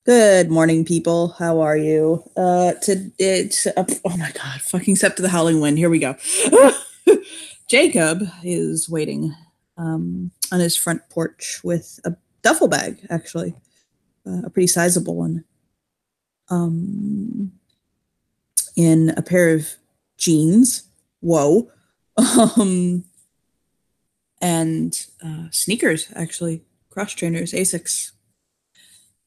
Good morning, people. How are you? It's oh my god, fucking step to the howling wind. Here we go. Jacob is waiting on his front porch with a duffel bag, actually, a pretty sizable one, um, in a pair of jeans. Whoa, um, and sneakers, actually, cross trainers, Asics,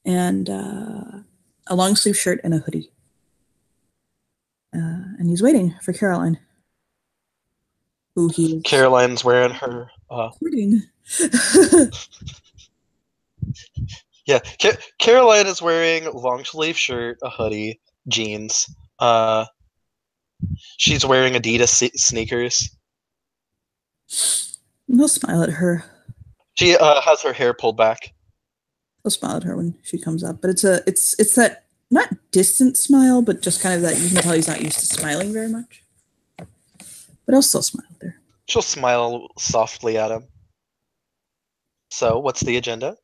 and a long sleeve shirt and a hoodie. And he's waiting for Caroline, who he is Caroline's wearing her. courting. Yeah, Caroline is wearing a long sleeve shirt, a hoodie, jeans. Uh, she's wearing Adidas sneakers. He'll smile at her. She has her hair pulled back. He'll smile at her when she comes up, but it's that not distant smile, but just kind of that you can tell he's not used to smiling very much. But I'll still smile at her. She'll smile softly at him. So, what's the agenda?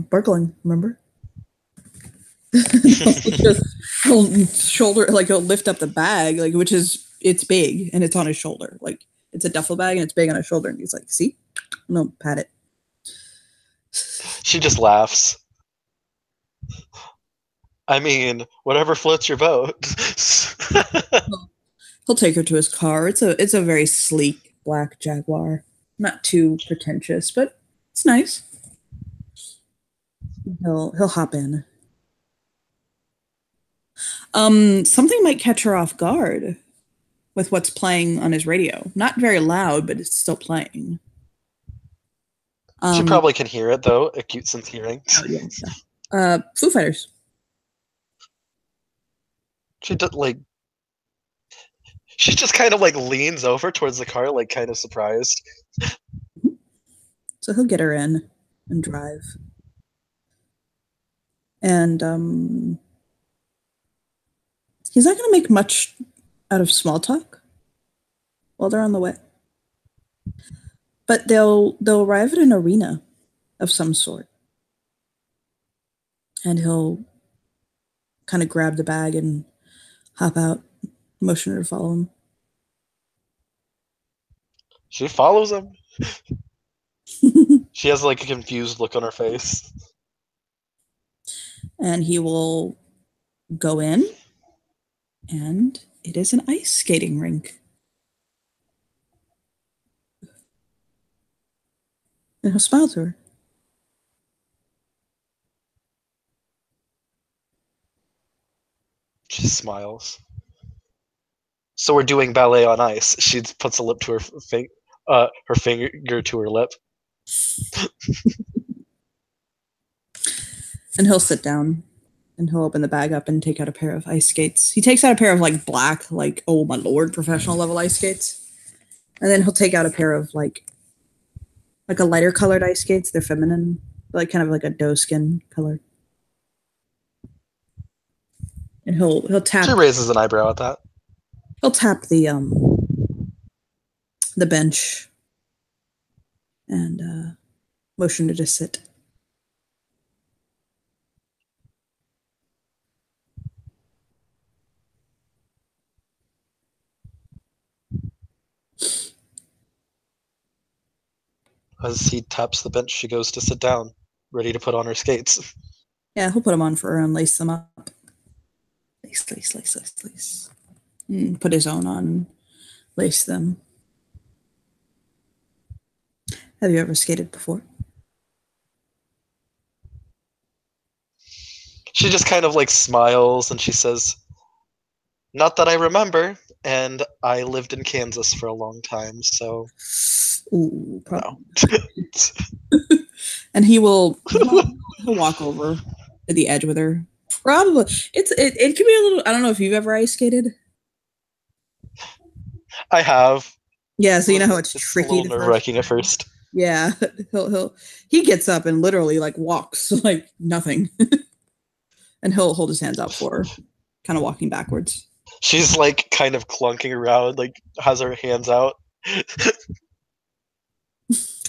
Burgling, remember? he'll shoulder, like he'll lift up the bag, like which is it's big and it's on his shoulder, like it's a duffel bag and it's big on his shoulder, and he's like, "See, no, pat it." She just laughs. I mean, whatever floats your boat. He'll take her to his car. It's a very sleek black Jaguar, not too pretentious, but it's nice. He'll hop in. Something might catch her off guard with what's playing on his radio. Not very loud, but it's still playing. She probably can hear it though. Acute sense hearing. Oh, yeah. Foo Fighters. She did like. She just kind of like leans over towards the car, like kind of surprised. So he'll get her in and drive. And he's not going to make much out of small talk while they're on the way. But they'll arrive at an arena of some sort. And he'll kind of grab the bag and hop out, motion her to follow him. She follows him. She has like a confused look on her face. And he will go in, and it is an ice skating rink. And he'll smile to her. She smiles. So we're doing ballet on ice. She puts a lip to her her finger to her lip. And he'll sit down, and he'll open the bag up and take out a pair of ice skates. He takes out a pair of like black, like, oh my lord, professional level ice skates. And then he'll take out a pair of like a lighter colored ice skates. They're feminine, like kind of like a doe skin color. And he'll tap. She raises an eyebrow at that. He'll tap the bench and motion her to sit. As he taps the bench, she goes to sit down, ready to put on her skates. Yeah, he'll put them on for her and lace them up. Lace. And put his own on, lace them. Have you ever skated before? She just kind of like smiles and she says, "Not that I remember, and I lived in Kansas for a long time, so." Ooh, probably. No. And he'll walk over to the edge with her. Probably it could be a little. I don't know if you've ever ice skated. I have. Yeah, so you know how it's tricky. A little nerve-wracking at first. Yeah, he gets up and literally like walks like nothing, and he'll hold his hands out for her, kind of walking backwards. She's like kind of clunking around, like has her hands out,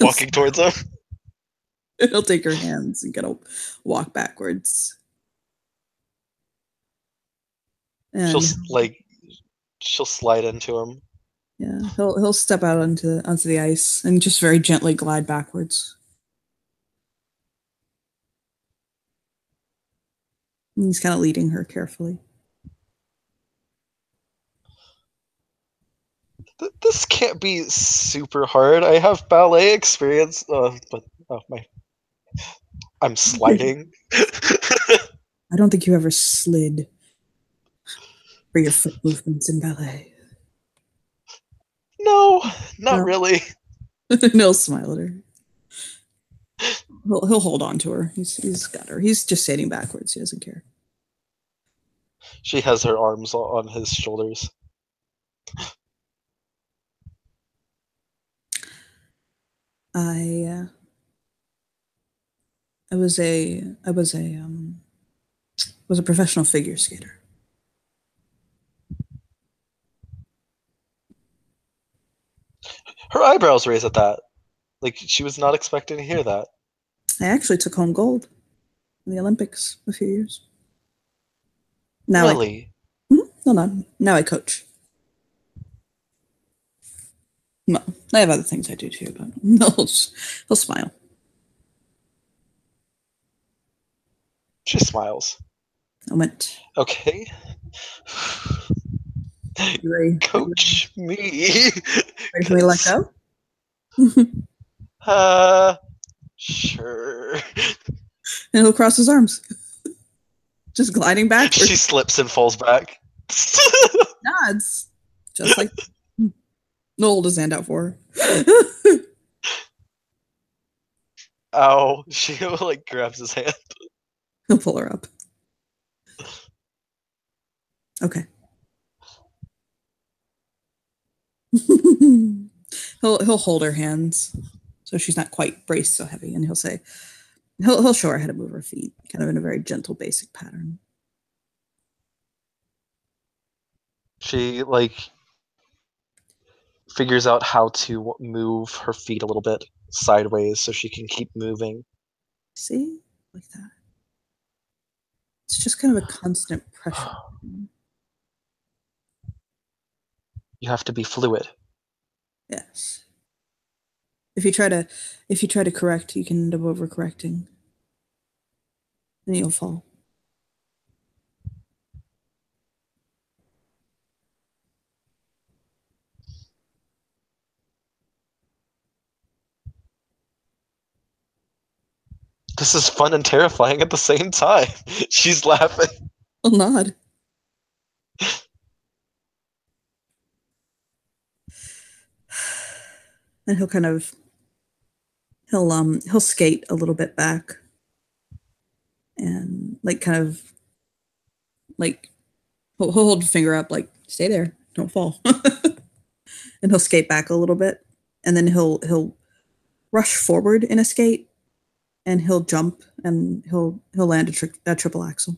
walking towards him. He'll take her hands and kind of walk backwards. She'll And like she'll slide into him. yeah, he'll step out onto the ice and just very gently glide backwards. And he's kind of leading her carefully. This can't be super hard. I have ballet experience, but I'm sliding. I don't think you ever slid for your foot movements in ballet. No, not No, really. he'll smile at her. He'll hold on to her. He's got her. He's just sitting backwards. He doesn't care. She has her arms on his shoulders. I I was a professional figure skater. Her eyebrows raise at that. Like she was not expecting to hear that. I actually took home gold in the Olympics a few years. Now Really? no, not now. I coach. No, I have other things I do too, but he'll smile. She smiles. Moment. Okay. You ready? Coach me. Ready for me to let go? Uh, sure. And he'll cross his arms, just gliding backwards. She slips and falls back. Nods, just like he'll hold his hand out for her. Ow. She like grabs his hand. He'll pull her up. Okay. He'll hold her hands so she's not quite braced so heavy, and he'll say he'll show her how to move her feet, kind of in a very gentle, basic pattern. She like figures out how to move her feet a little bit sideways so she can keep moving. See, like that. It's just kind of a constant pressure. You have to be fluid. Yes. If you try to correct, you can end up overcorrecting, and you'll fall. This is fun and terrifying at the same time. She's laughing. He'll nod. And he'll skate a little bit back and like kind of like he'll hold a finger up like stay there, don't fall. And he'll skate back a little bit, and then he'll rush forward in a skate, and he'll jump, and he'll land a triple axel.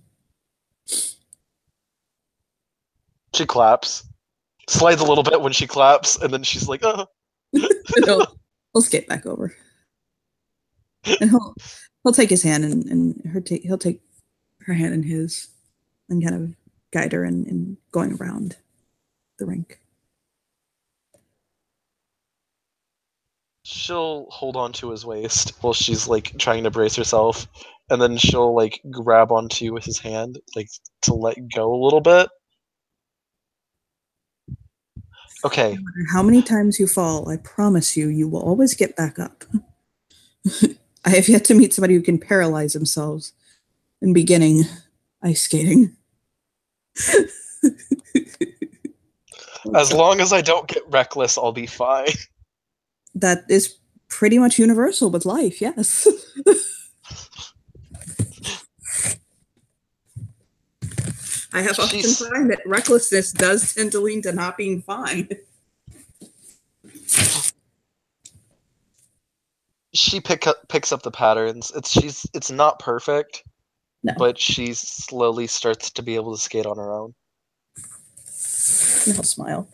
She claps. Slides a little bit when she claps, and then she's like, oh. he'll skate back over. And he'll take his hand and he'll take her hand in his and kind of guide her in going around the rink. She'll hold on to his waist while she's like trying to brace herself, and then she'll like grab onto his hand like to let go a little bit. Okay. No matter how many times you fall, I promise you will always get back up. I have yet to meet somebody who can paralyze themselves in beginning ice skating. As long as I don't get reckless, I'll be fine. That is pretty much universal with life, yes. I have often found that recklessness does tend to lean to not being fine. She picks up the patterns. It's not perfect, No. but she slowly starts to be able to skate on her own. And he'll smile.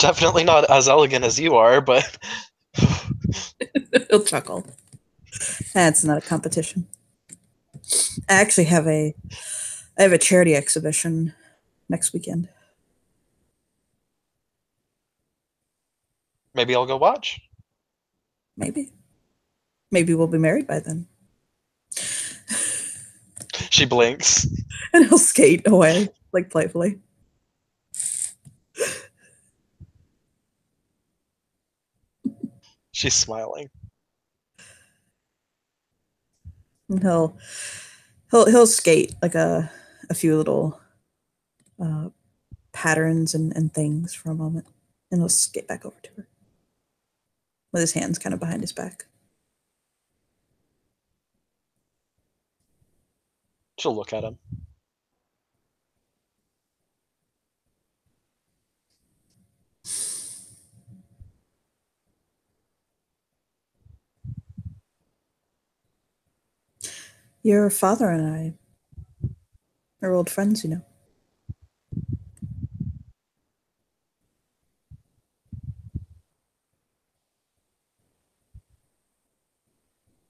Definitely not as elegant as you are, but He'll chuckle. That's not a competition. I actually have a charity exhibition next weekend. maybe I'll go watch. Maybe. Maybe we'll be married by then. She blinks. And he'll skate away, like playfully. She's smiling. And he'll skate like a few little uh, patterns and things for a moment, and he'll skate back over to her with his hands kind of behind his back. She'll look at him. Your father and I are old friends, you know.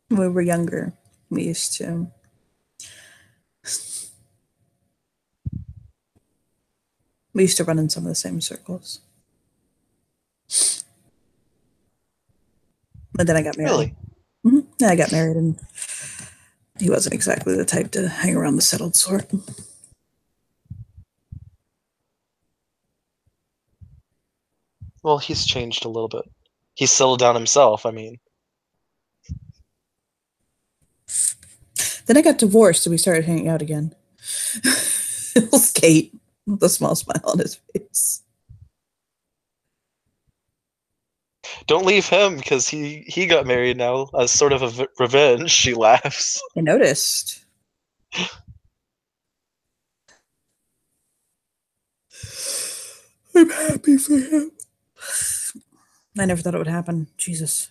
When we were younger, we used to run in some of the same circles. But then I got married. Really? Yeah, I got married, and he wasn't exactly the type to hang around the settled sort. Well, he's changed a little bit. He's settled down himself, I mean. Then I got divorced, and we started hanging out again. He'll skate with a small smile on his face. Don't leave him, because he got married now as sort of a revenge, she laughs. I noticed. I'm happy for him. I never thought it would happen. Jesus.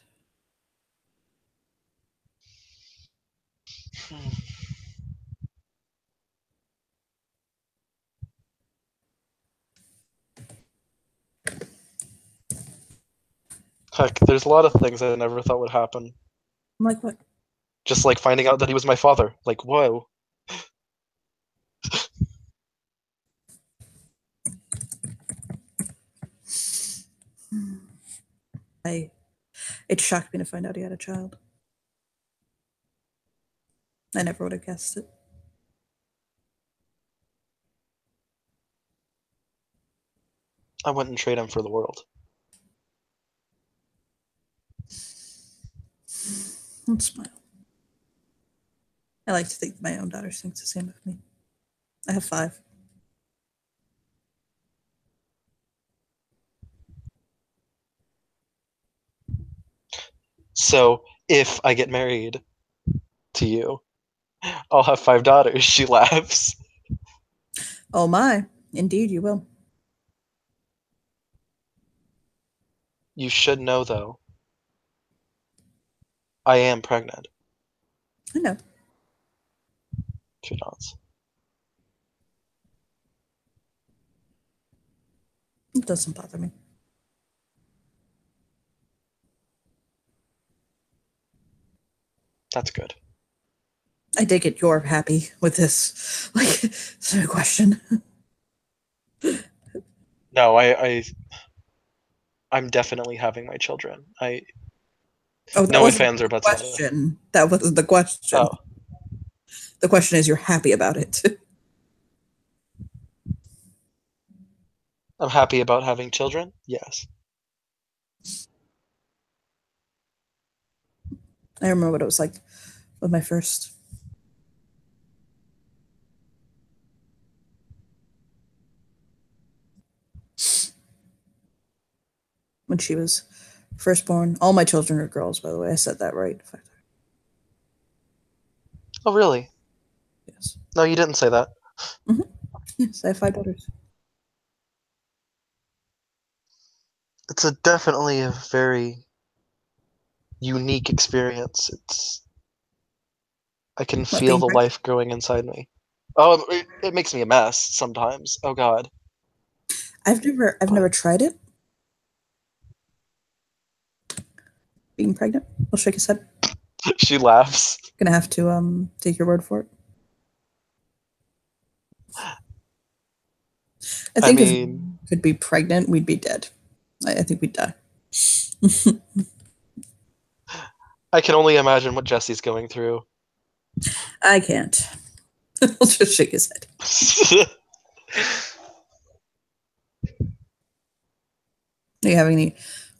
Heck, there's a lot of things I never thought would happen. I'm like, what? Just like finding out that he was my father. Like, whoa. I. It shocked me to find out he had a child. I never would have guessed it. I wouldn't trade him for the world. Don't smile. I like to think my own daughter thinks the same of me. I have 5. So, if I get married to you, I'll have 5 daughters, she laughs. Oh my. Indeed, you will. You should know, though. I am pregnant. I know. She nods. It doesn't bother me. That's good. I dig it. You're happy with this. Like, it's no question. No, I'm definitely having my children. Oh, that No ifs, wasn't ands, or the buts about it. question. That wasn't the question. Oh, The question is, you're happy about it. I'm happy about having children. Yes. I remember what it was like with my first. When she was first born. All my children are girls, by the way. I said that right. Oh, really? Yes. No, you didn't say that. Yes, I have 5 daughters. It's definitely a very unique experience. I can What, feel being the pregnant? life growing inside me. Oh, it makes me a mess sometimes. Oh God. I've never tried it. being pregnant. He'll shake his head. She laughs. Gonna have to take your word for it. I think if we could be pregnant, we'd be dead. I think we'd die. I can only imagine what Jesse's going through. I can't. He'll just shake his head. Are you having any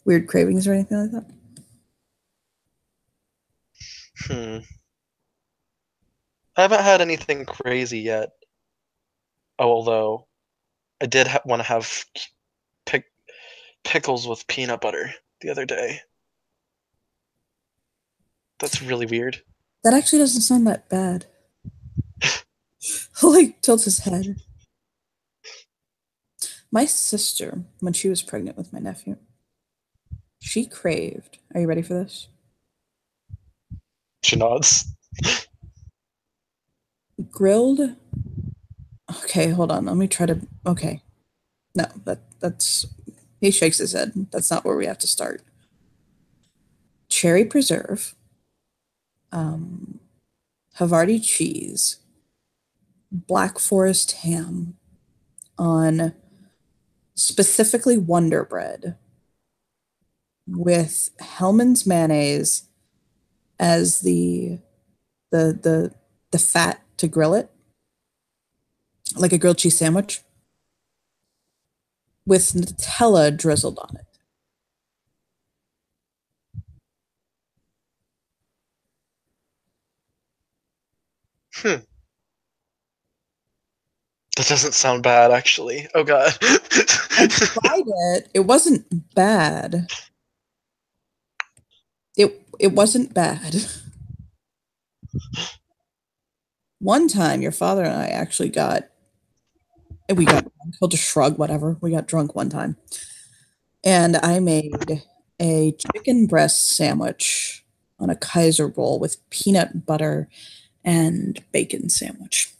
weird cravings or anything like that? I haven't had anything crazy yet. Although I did want to have pickles with peanut butter the other day. That's really weird. That actually doesn't sound that bad. He'll like tilt his head. My sister, when she was pregnant with my nephew, she craved. Are you ready for this? She nods. Grilled. Okay, hold on. Let me try to. Okay, no, that's. He shakes his head. That's not where we have to start. Cherry preserve, Havarti cheese, Black Forest ham on specifically Wonder Bread with Hellman's mayonnaise as the fat to grill it, like a grilled cheese sandwich, with Nutella drizzled on it. That doesn't sound bad, actually. Oh god. I tried it. It wasn't bad. It wasn't bad. One time, your father and I actually we got drunk. He'll just shrug, whatever. We got drunk one time. And I made a chicken breast sandwich on a Kaiser roll with peanut butter and bacon sandwich.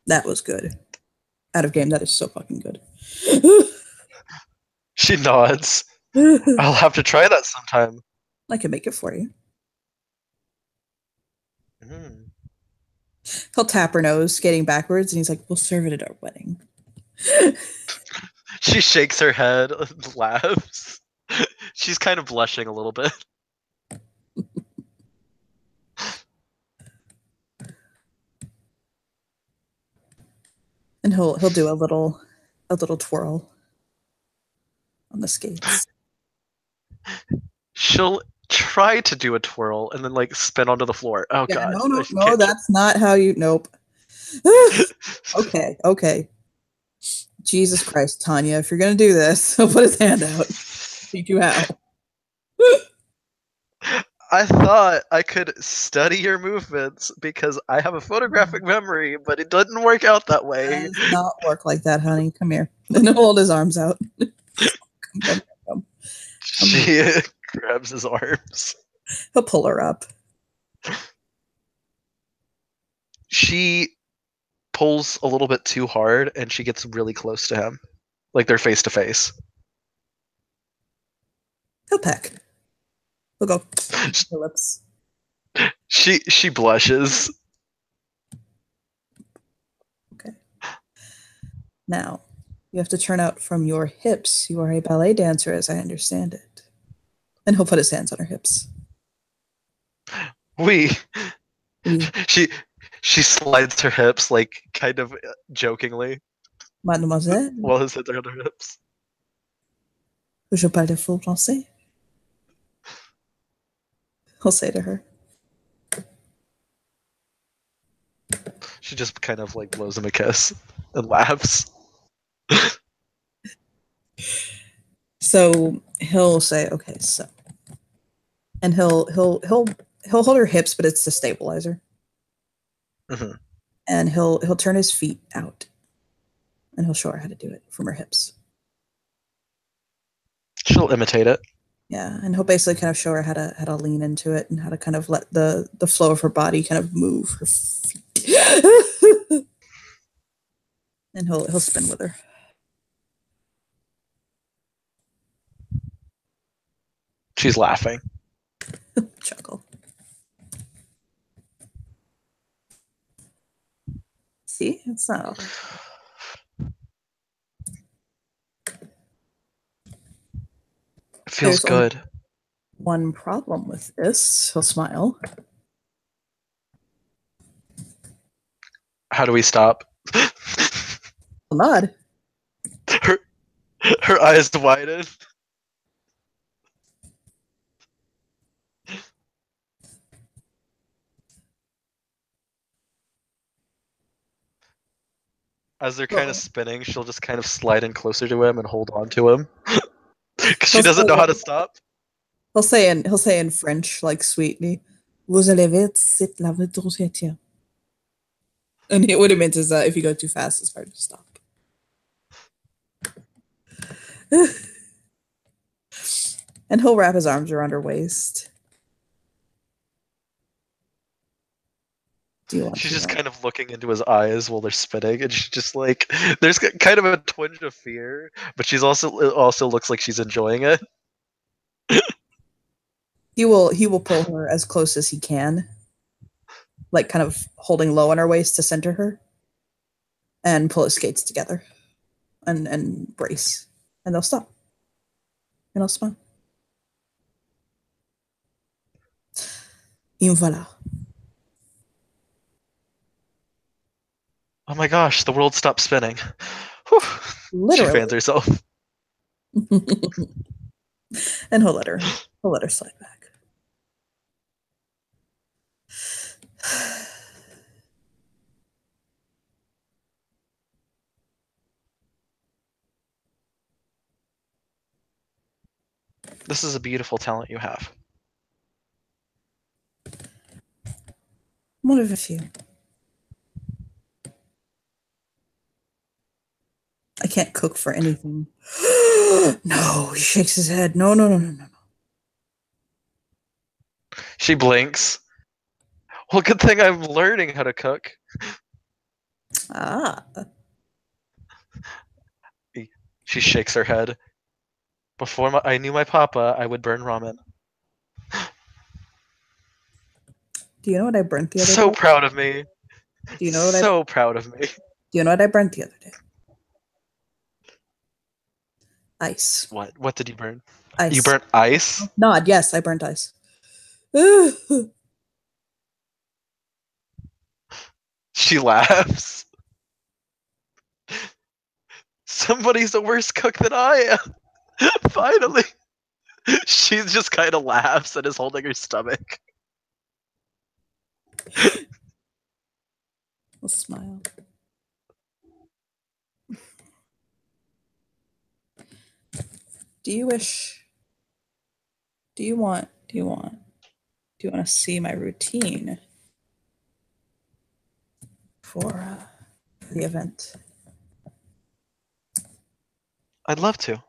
That was good. Out of game, that is so fucking good. She nods. I'll have to try that sometime. I can make it for you. He'll tap her nose, skating backwards, and he's like, "We'll serve it at our wedding." She shakes her head and laughs. She's kind of blushing a little bit. And he'll do a little twirl on the skates. She'll try to do a twirl and then like spin onto the floor. Oh yeah, god. No, that's not how you. Nope. Okay. Jesus Christ, Tanya, if you're gonna do this, he'll put his hand out. Teach you how. I thought I could study your movements because I have a photographic memory, but it doesn't work out that way. It does not work like that, honey. Come here. And he'll hold his arms out. Come. She grabs his arms. He'll pull her up. She pulls a little bit too hard and she gets really close to him. Like they're face to face. He'll peck. He'll go. Her lips. She blushes. Okay. Now, you have to turn out from your hips. You are a ballet dancer, as I understand it. And he'll put his hands on her hips. Oui. She slides her hips, like, kind of jokingly. Mademoiselle. While his hands are on her hips. Je parle français. He'll say to her. She just kind of, like, blows him a kiss and laughs. So he'll say, okay, so. And he'll hold her hips, but it's the stabilizer. Mm-hmm. And he'll turn his feet out. And he'll show her how to do it from her hips. She'll imitate it. Yeah, and he'll basically kind of show her how to lean into it and how to kind of let the flow of her body kind of move her feet. And he'll spin with her. She's laughing. Chuckle. See, it's not all. It feels There's only good. one problem with this. He'll smile. How do we stop? A nod. her, her eyes widen. As they're kind of He'll, spinning, she'll just kind of slide in closer to him and hold on to him. Because she he'll doesn't say know how to stop. he'll say in French, like sweetly, "Vous allez vite, c'est la voiture." And what it meant is that if you go too fast, it's hard to stop. And he'll wrap his arms around her waist. Do you want She's to? just kind of looking into his eyes while they're spinning, and she's just like, there's kind of a twinge of fear, but she's also it also looks like she's enjoying it. He will pull her as close as he can, like kind of holding low on her waist to center her, and pull his skates together, and brace, and they'll stop, and they'll smile. Et voilà. Oh my gosh, the world stopped spinning. Whew. She fans Literally. herself. And he'll let her slide back. This is a beautiful talent you have. One of a few. I can't cook for anything. No, he shakes his head. No, no, no, no, no. She blinks. Well, good thing I'm learning how to cook. Ah. She shakes her head. Before I knew my papa, I would burn ramen. Do you know what I burnt the other So day? proud of me. Do you know what I So proud of me. Do you know what I burnt the other day? Ice. What did you burn? You Ice. burnt ice? Nod. Yes, I burnt ice. She laughs. Somebody's a worse cook than I am. Finally. She just kind of laughs and is holding her stomach. I'll smile. Do you wish? Do you want? Do you want? Do you want to see my routine for the event? I'd love to.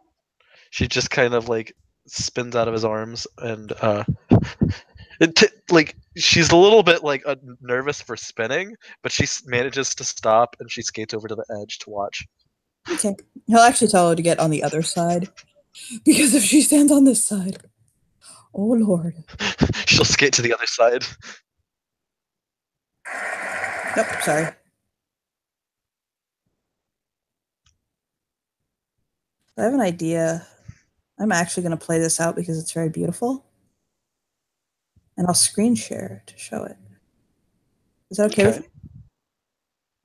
She just kind of like spins out of his arms and like she's a little bit like nervous for spinning, but she manages to stop and she skates over to the edge to watch. Okay. He'll actually tell her to get on the other side because if she stands on this side, oh Lord. She'll skate to the other side. Nope. Sorry. I have an idea. I'm actually going to play this out because it's very beautiful. And I'll screen share to show it. Is that okay with you?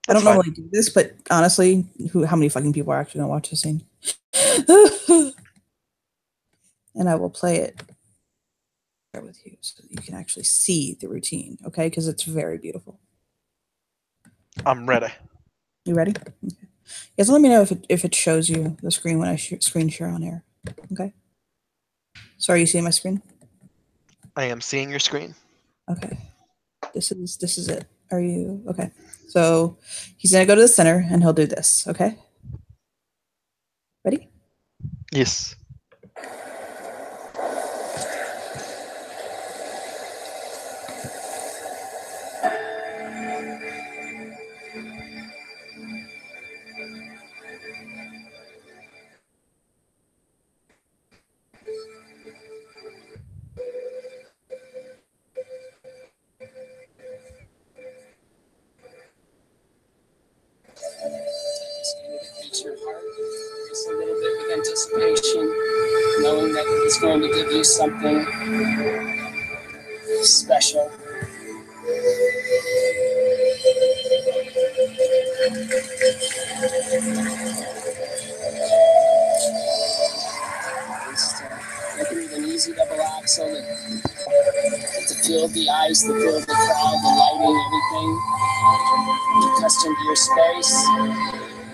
I That's don't fine. normally do this, but honestly, how many fucking people are actually going to watch this scene? And I will play it with you so that you can actually see the routine, okay? Because it's very beautiful. I'm ready. You ready? Okay. Yes, let me know if it shows you the screen when I screen share on air. Okay. So are you seeing my screen? I am seeing your screen. Okay. This is it. Are you okay? So he's gonna go to the center and he'll do this. Okay. Ready? Yes. anticipation, knowing that he's going to give you something special. Making it an easy double axle to feel the ice, to feel the crowd, the lighting, everything. Get accustomed to your space.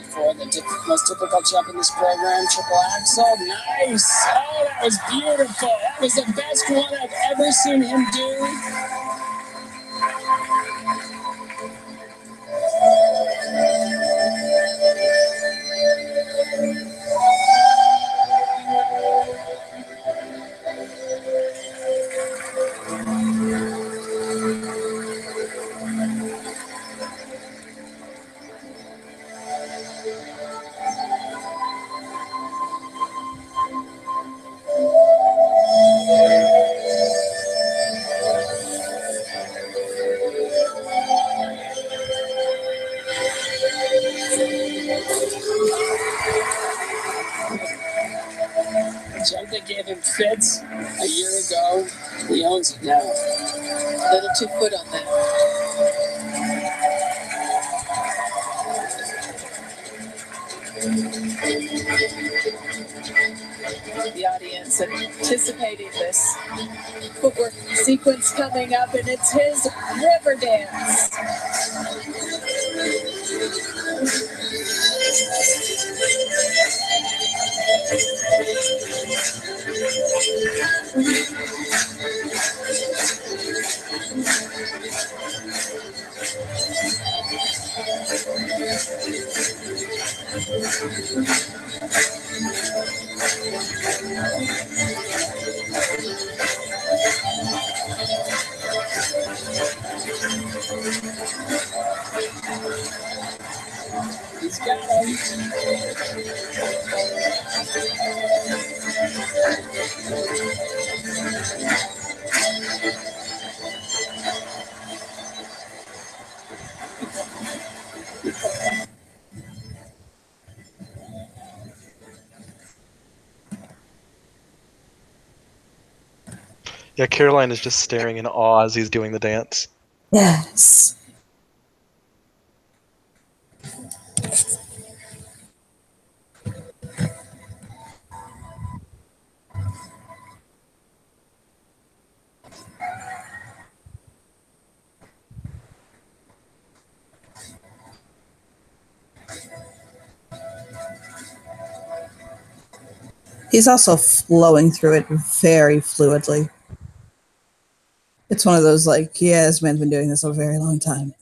For the most difficult jump in this program, triple axle. Nice! Oh, that was beautiful. That was the best one I've ever seen him do. Jump that gave him fits a year ago. He owns it now. A little 2 foot on that. The audience anticipating this footwork sequence coming up, and it's his river dance. He's got him. Yeah, Caroline is just staring in awe as he's doing the dance. Yes. He's also flowing through it very fluidly. It's one of those like, yeah, this man's been doing this a very long time.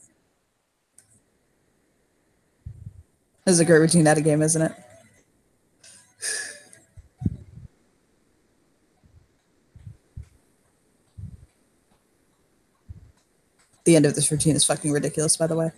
This is a great routine out of game, isn't it? The end of this routine is fucking ridiculous, by the way.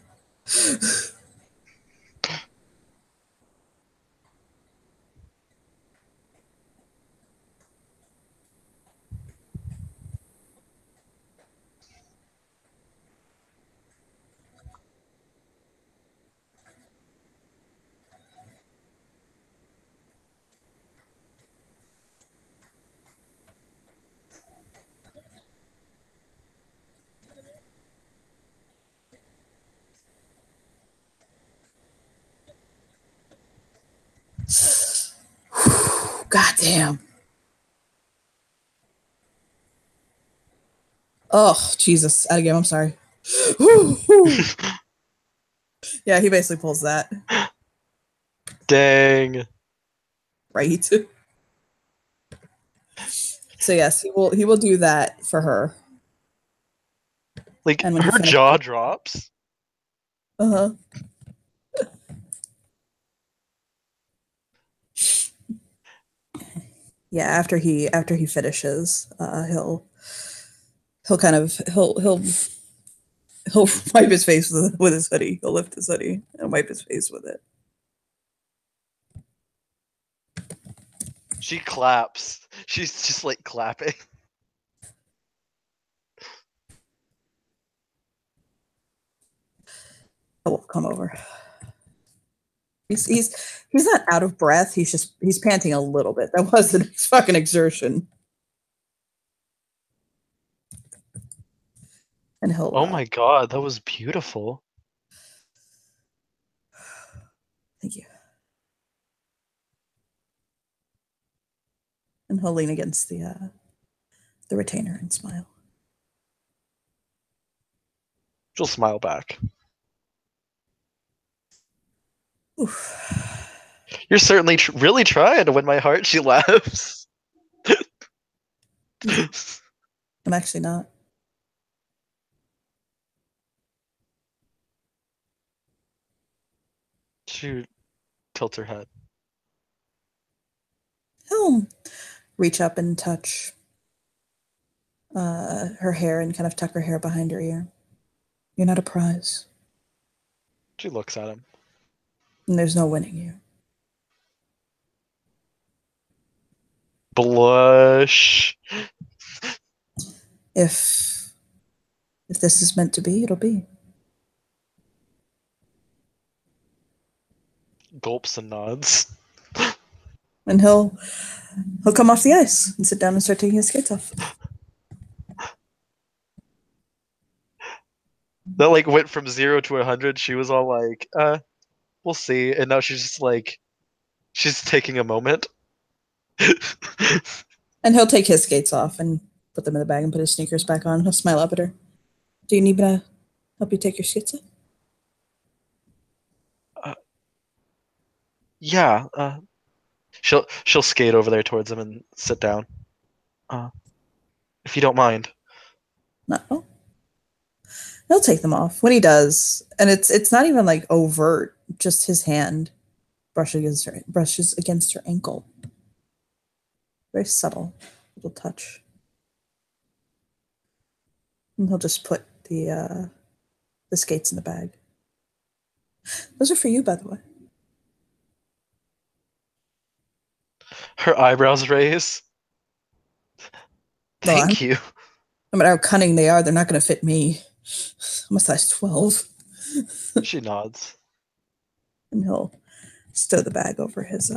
God damn. Oh, Jesus. Out of game, I'm sorry. Yeah, he basically pulls that. Dang. Right. So yes, he will do that for her. Like, And when her jaw drops. Uh-huh. Yeah, after he finishes, he'll kind of he'll wipe his face with his hoodie. He'll lift his hoodie and wipe his face with it. She claps. She's just like clapping. He'll come over. He's not out of breath. He's panting a little bit. That wasn't his fucking exertion. And he'll. Oh my god, that was beautiful. Thank you. And he'll lean against the retainer and smile. She'll smile back. Oof. You're certainly really trying to win my heart, she laughs. I'm actually not. She tilts her head. He'll reach up and touch her hair and kind of tuck her hair behind her ear. You're not a prize. She looks at him. And there's no winning you. Blush. If this is meant to be, it'll be. Gulps and nods. And he'll come off the ice and sit down and start taking his skates off. That like went from 0 to 100. She was all like, we'll see. And now she's just like, she's taking a moment. And he'll take his skates off and put them in the bag and put his sneakers back on. He'll smile up at her. Do you need me to help you take your skates off? Yeah. She'll skate over there towards him and sit down. If you don't mind. No. He'll take them off when he does, and it's not even like overt. Just his hand brushes against her ankle. Very subtle little touch. And he'll just put the skates in the bag. Those are for you, by the way. Her eyebrows raise. Thank you. No matter how cunning they are, they're not going to fit me. I'm a size 12. She nods. And he'll stow the bag over his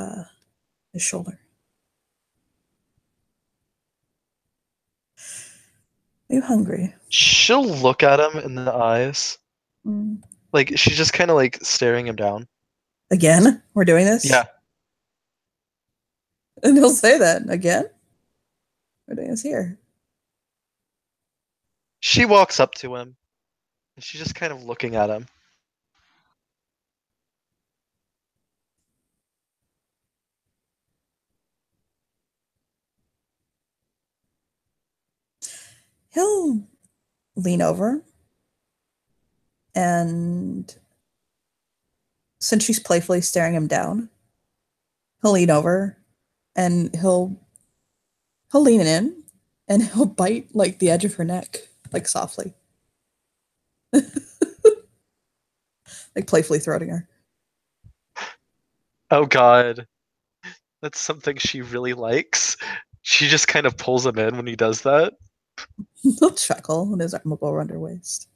shoulder. Are you hungry? She'll look at him in the eyes. Mm. Like, she's just kind of like staring him down. Again? We're doing this? Yeah. And he'll say that again? We're doing this here. She walks up to him. And she's just kind of looking at him. He'll lean over, and since she's playfully staring him down, he'll lean over and he'll lean in and he'll bite like the edge of her neck, like softly. Like playfully throating her. Oh god. That's something she really likes. She just kind of pulls him in when he does that. He'll chuckle and his arm will go around her waist.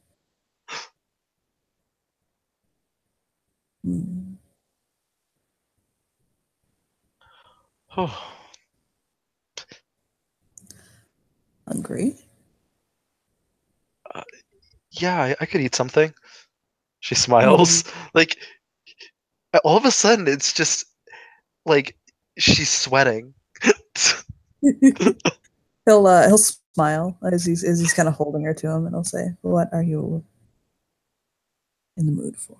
Oh. Hungry? Yeah, I could eat something. She smiles. Like, all of a sudden, it's just like she's sweating. He'll smile as he's kind of holding her to him, and he'll say, "What are you in the mood for?"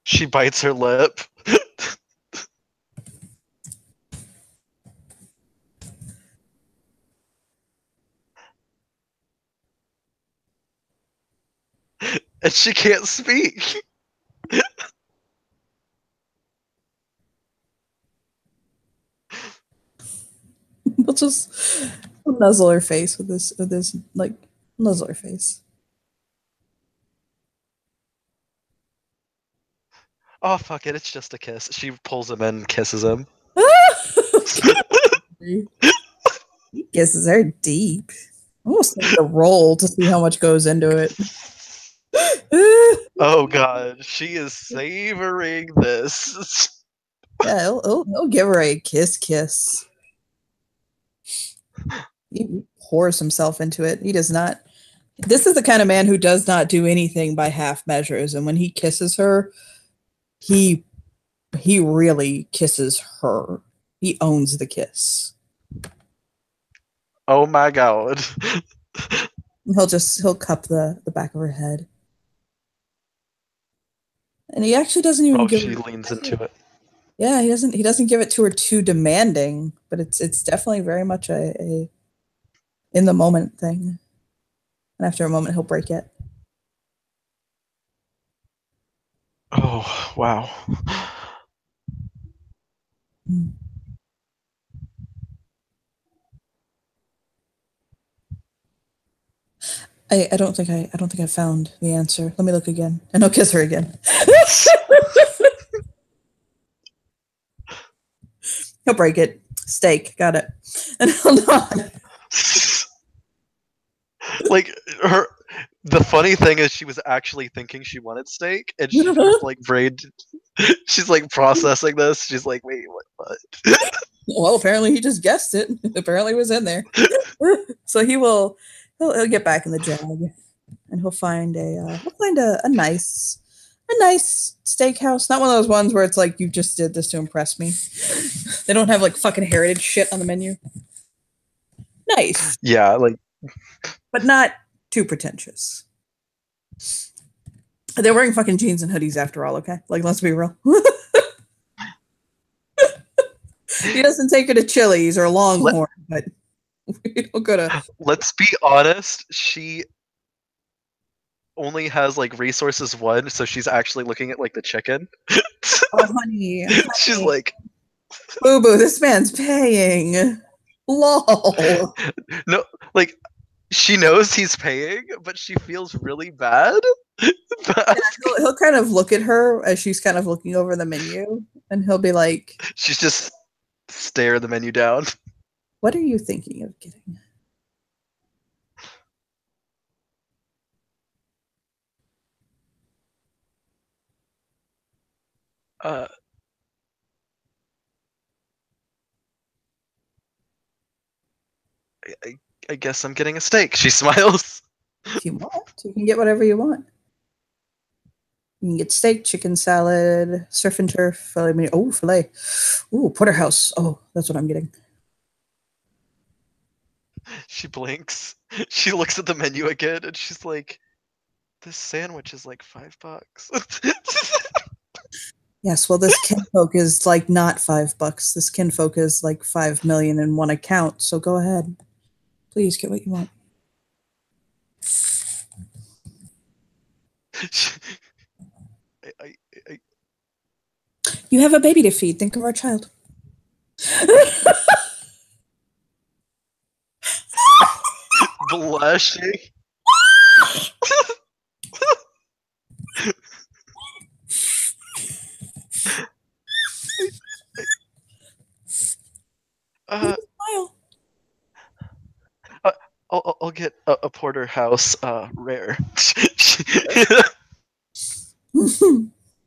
She bites her lip. And she can't speak. He'll just nuzzle her face with this like nuzzle her face. Oh fuck it, it's just a kiss. She pulls him in and kisses him. Kisses are deep. I almost need to roll to see how much goes into it. Oh god, she is savoring this. Yeah, he'll give her a kiss. He pours himself into it. He does not. This is the kind of man who does not do anything by half measures. And when he kisses her, he really kisses her. He owns the kiss. Oh my god. He'll cup the back of her head. And he actually doesn't even give she leans into it. Yeah, he doesn't give it to her too demanding, but it's definitely very much a in the moment thing. And after a moment he'll break it. Oh, wow. I don't think I found the answer. Let me look again. And I'll kiss her again. He'll break it. Steak, got it. And he'll nod. Like the funny thing is she was actually thinking she wanted steak, and she like brain she's like processing this. She's like, wait, what? Well, apparently he just guessed it. Apparently it was in there. So he'll get back in the jag, and he'll find a nice steakhouse. Not one of those ones where it's like, you just did this to impress me. They don't have like fucking heritage shit on the menu. Nice. Yeah, like, but not too pretentious. They're wearing fucking jeans and hoodies after all, okay? Like, let's be real. He doesn't take her to Chili's or Longhorn, but we don't go to. Let's be honest. She only has like resources one, so she's actually looking at like the chicken. Oh, honey. She's like, boo boo, this man's paying. Lol. No, like, she knows he's paying, but she feels really bad. Yeah, he'll kind of look at her as she's kind of looking over the menu, and he'll be like, she's just stare the menu down. What are you thinking of getting? I guess I'm getting a steak. She smiles. If you want, you can get whatever you want. You can get steak, chicken salad, surf and turf, filet. Oh, filet. Ooh, porterhouse. Oh, that's what I'm getting. She blinks. She looks at the menu again, and she's like, "This sandwich is like $5." Yes, well, this kinfolk is like not $5. This kinfolk is like 5 million in one account. So go ahead, please get what you want. You have a baby to feed. Think of our child. Blushing. I'll get a porterhouse rare.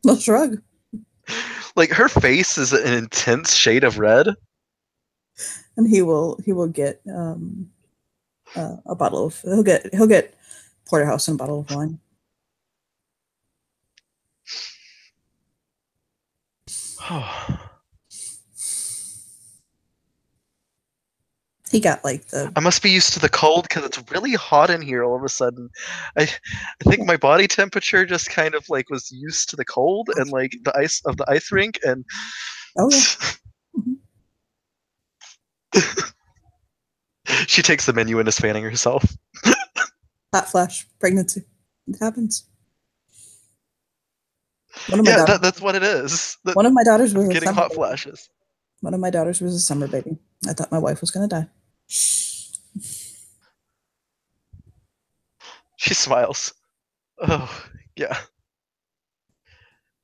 No shrug. Like, her face is an intense shade of red. And he will get a bottle of he'll get porterhouse and a bottle of wine. He got like the. I must be used to the cold because it's really hot in here all of a sudden. I think my body temperature just kind of like was used to the cold and like the ice of the ice rink, and oh yeah. She takes the menu and is fanning herself. Hot flash, pregnancy. It happens. That's what it is. One of my daughters was getting hot flashes. One of my daughters was a summer baby. I thought my wife was going to die. She smiles. Oh, yeah.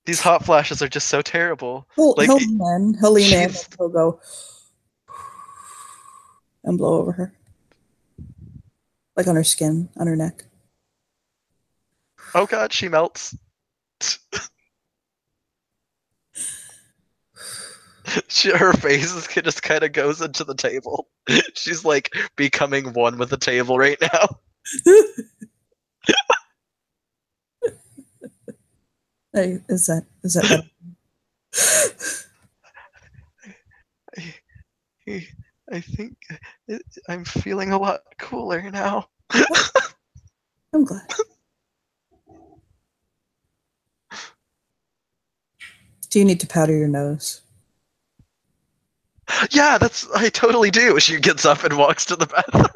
These hot flashes are just so terrible. He'll lean in, he'll go and blow over her. Like on her skin, on her neck. Oh god, she melts. Her face just kind of goes into the table. She's like becoming one with the table right now. Hey, is that better? I think I'm feeling a lot cooler now. I'm glad. Do you need to powder your nose? Yeah, I totally do. She gets up and walks to the bathroom.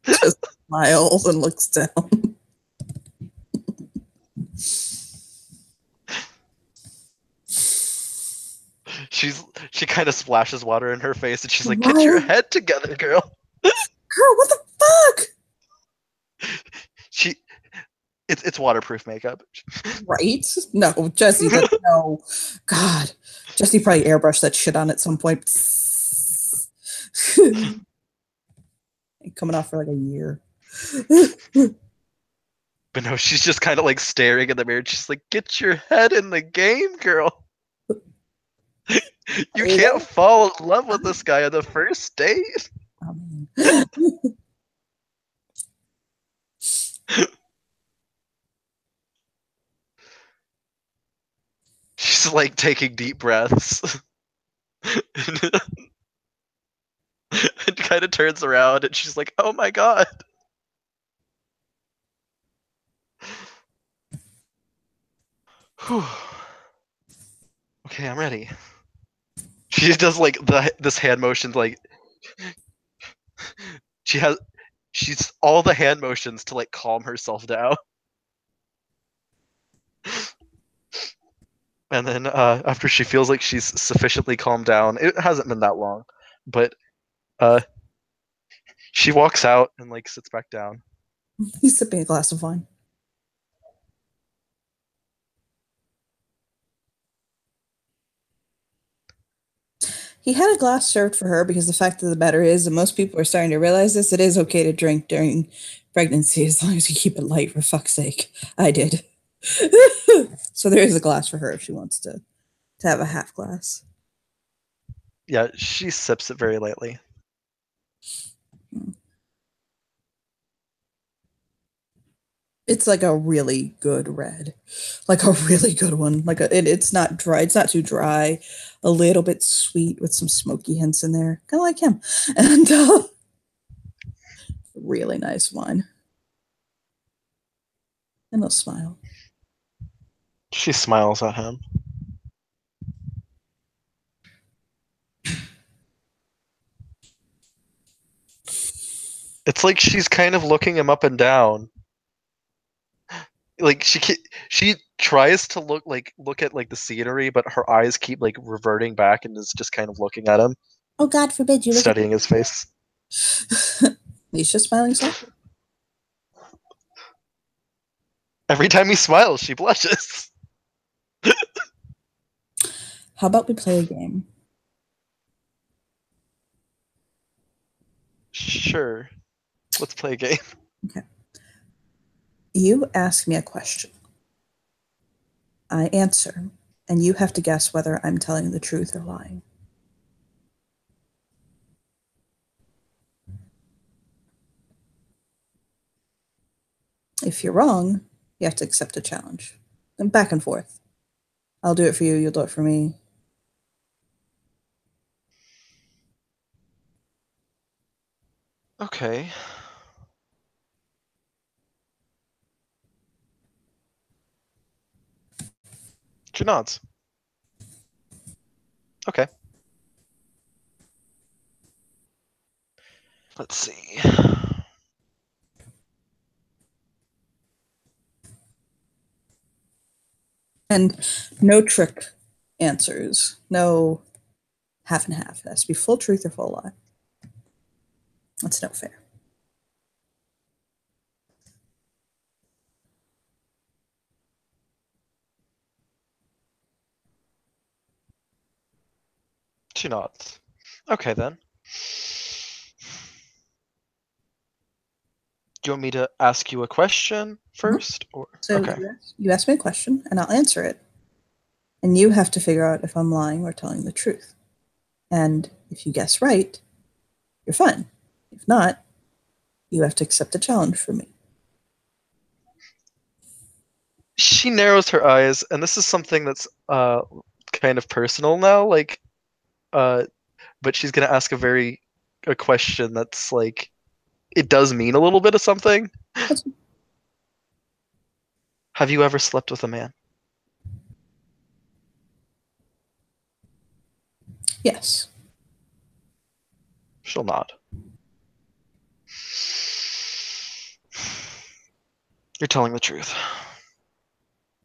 Just smiles and looks down. She kind of splashes water in her face and she's like, "Get your Why? head together, girl." Girl, what the fuck? She it's waterproof makeup. Right? No, Jesse, no. God. Jesse probably airbrushed that shit on at some point. Coming off for like a year. But no, she's just kind of like staring in the mirror. She's like, "Get your head in the game, girl. You can't fall in love with this guy on the first date." She's like taking deep breaths. And kind of turns around and she's like, "Oh my god." Whew. Okay, I'm ready. She does like this hand motion, like she's all the hand motions to like calm herself down. And then after she feels like she's sufficiently calmed down, it hasn't been that long, but uh, she walks out and like sits back down. He's sipping a glass of wine. He had a glass served for her because the fact of the matter is, and most people are starting to realize this, it is okay to drink during pregnancy as long as you keep it light, for fuck's sake. I did. So there is a glass for her if she wants to have a half glass. Yeah, she sips it very lightly. It's like a really good red, like a really good one. Like it's not dry. It's not too dry. A little bit sweet with some smoky hints in there, kind of like him. And really nice wine. And a smile. She smiles at him. It's like she's kind of looking him up and down. Like she tries to look at like the scenery, but her eyes keep like reverting back and is just kind of looking at him. Oh, God forbid you look studying his face. He's just smiling softly. Every time he smiles, she blushes. How about we play a game? Sure. Let's play a game. Okay. You ask me a question. I answer, and you have to guess whether I'm telling the truth or lying. If you're wrong, you have to accept a challenge. And back and forth. I'll do it for you, you'll do it for me. Okay. She nods. Okay. Let's see. And no trick answers. No half and half. It has to be full truth or full lie. That's no fair. She nods. Okay then. Do you want me to ask you a question first, or So okay? you ask me a question, and I'll answer it. And you have to figure out if I'm lying or telling the truth. And if you guess right, you're fine. If not, you have to accept the challenge from me. She narrows her eyes, and this is something that's kind of personal now. Like, but she's gonna ask a question that's like it does mean a little bit of something. Have you ever slept with a man? Yes. She'll nod. You're telling the truth.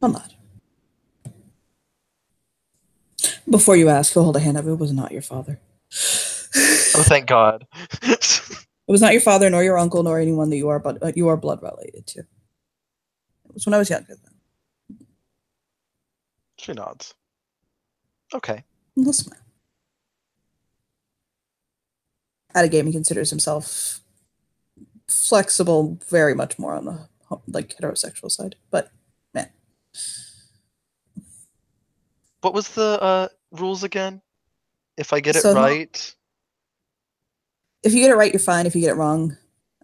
I'm not. Before you ask, he'll hold a hand up. It was not your father. Oh, thank God. It was not your father, nor your uncle, nor anyone that you are blood related to. It was when I was younger. Then. She nods. Okay. He'll smile. At a game, he considers himself flexible, very much more on the like heterosexual side. But man, What was the rules again? If I get it so right. if you get it right, you're fine. If you get it wrong,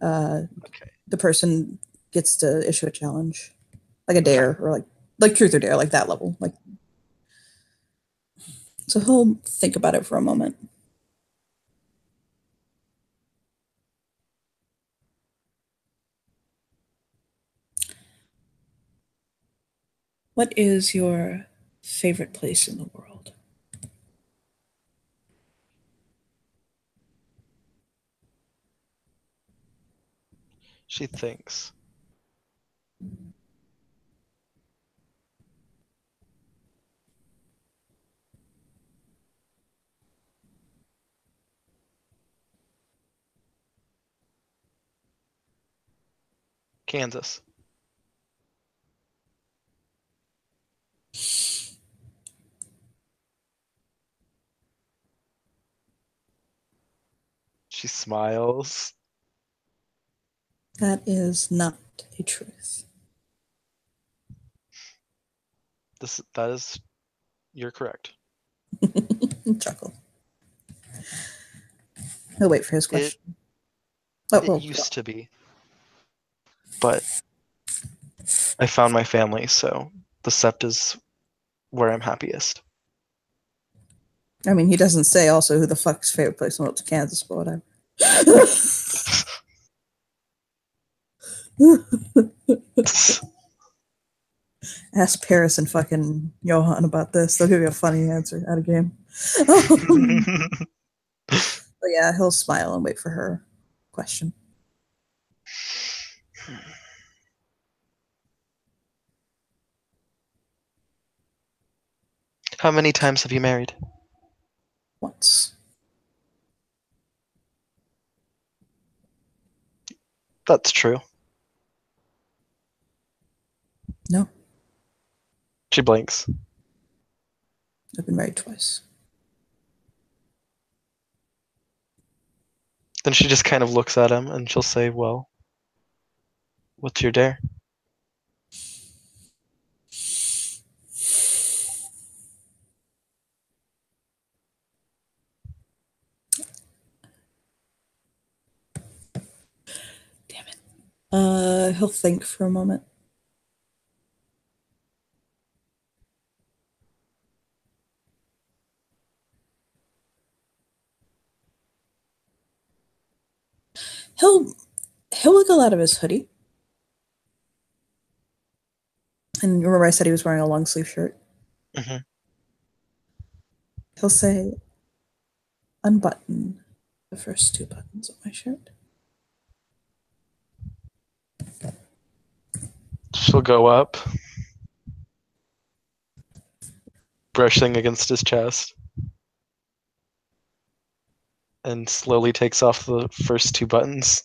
Okay. the person gets to issue a challenge, like a dare or like truth or dare, like that level. Like, so he'll think about it for a moment. What is your favorite place in the world? She thinks. Kansas. She smiles. That is not a truth. That is, you're correct. Chuckle. He'll wait for his question. It used to be, but I found my family, so the Sept is where I'm happiest. I mean, he doesn't say also who the fuck's favorite place in the world is Kansas, but whatever. Ask Paris and fucking Johan about this. They'll give you a funny answer at a game. But yeah, he'll smile and wait for her question. How many times have you married? Once. That's true. No. She blinks. I've been married twice. Then she just kind of looks at him and she'll say, well, what's your dare? Damn it. He'll think for a moment. He'll wiggle out of his hoodie. And remember I said he was wearing a long sleeve shirt? Mm-hmm. He'll say, unbutton the first two buttons of my shirt. She'll go up, brushing against his chest, and slowly takes off the first two buttons.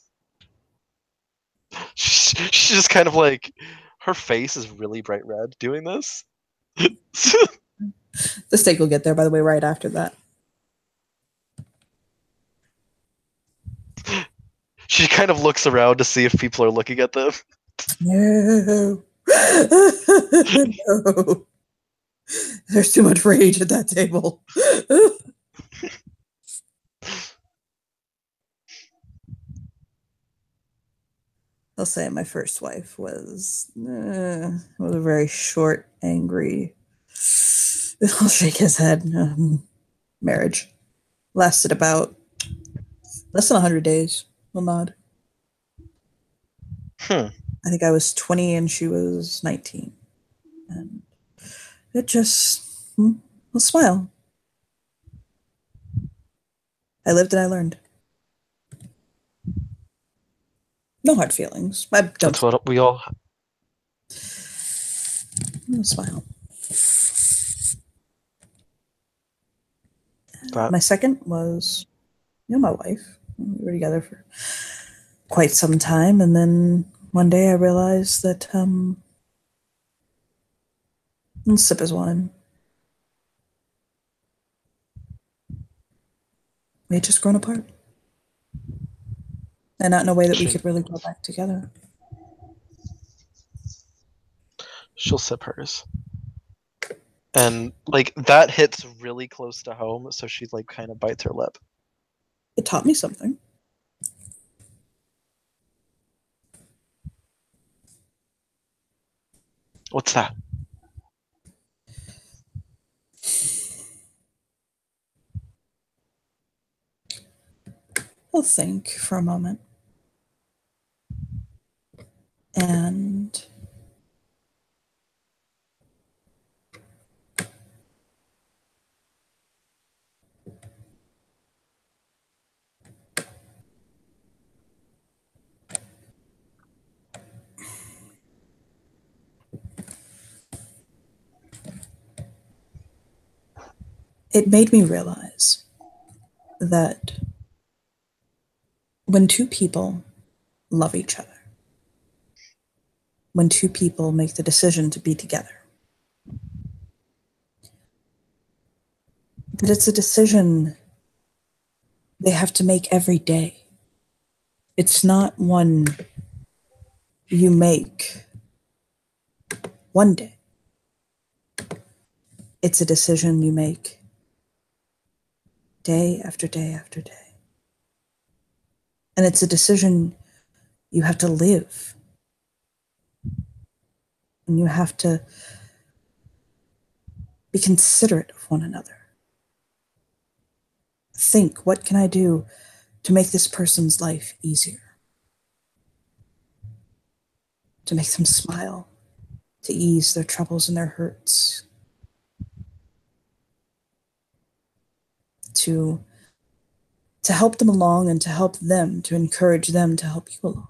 She's just kind of like, her face is really bright red doing this. The steak will get there, by the way, right after that. She kind of looks around to see if people are looking at them. No. No. There's too much rage at that table. I'll say my first wife was a very short, angry. I'll shake his head. Marriage lasted about less than 100 days. We'll nod. I think I was 20 and she was 19. And it just, a smile. I lived and I learned. No hard feelings. I don't. That's what we all. Smile. That. My second was, my wife. We were together for quite some time, and then one day I realized that let's sip his wine. We had just grown apart. And not in a way that we could really go back together. She'll sip hers. And like that hits really close to home, so she like kind of bites her lip. It taught me something. What's that? I'll think for a moment. And it made me realize that when two people love each other, when two people make the decision to be together, that it's a decision they have to make every day. It's not one you make one day. It's a decision you make day after day after day. And it's a decision you have to live. And you have to be considerate of one another. Think, what can I do to make this person's life easier? To make them smile, to ease their troubles and their hurts. To help them along and to help them, to encourage them to help you along.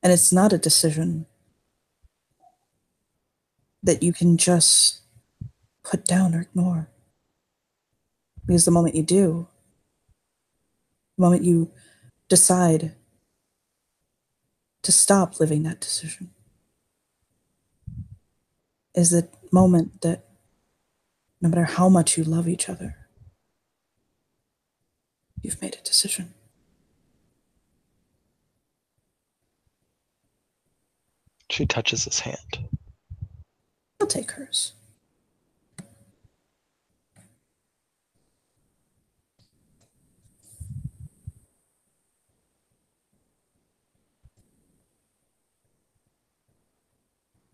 And it's not a decision that you can just put down or ignore. Because the moment you do, the moment you decide to stop living that decision, is the moment that no matter how much you love each other, you've made a decision. She touches his hand. I'll take hers.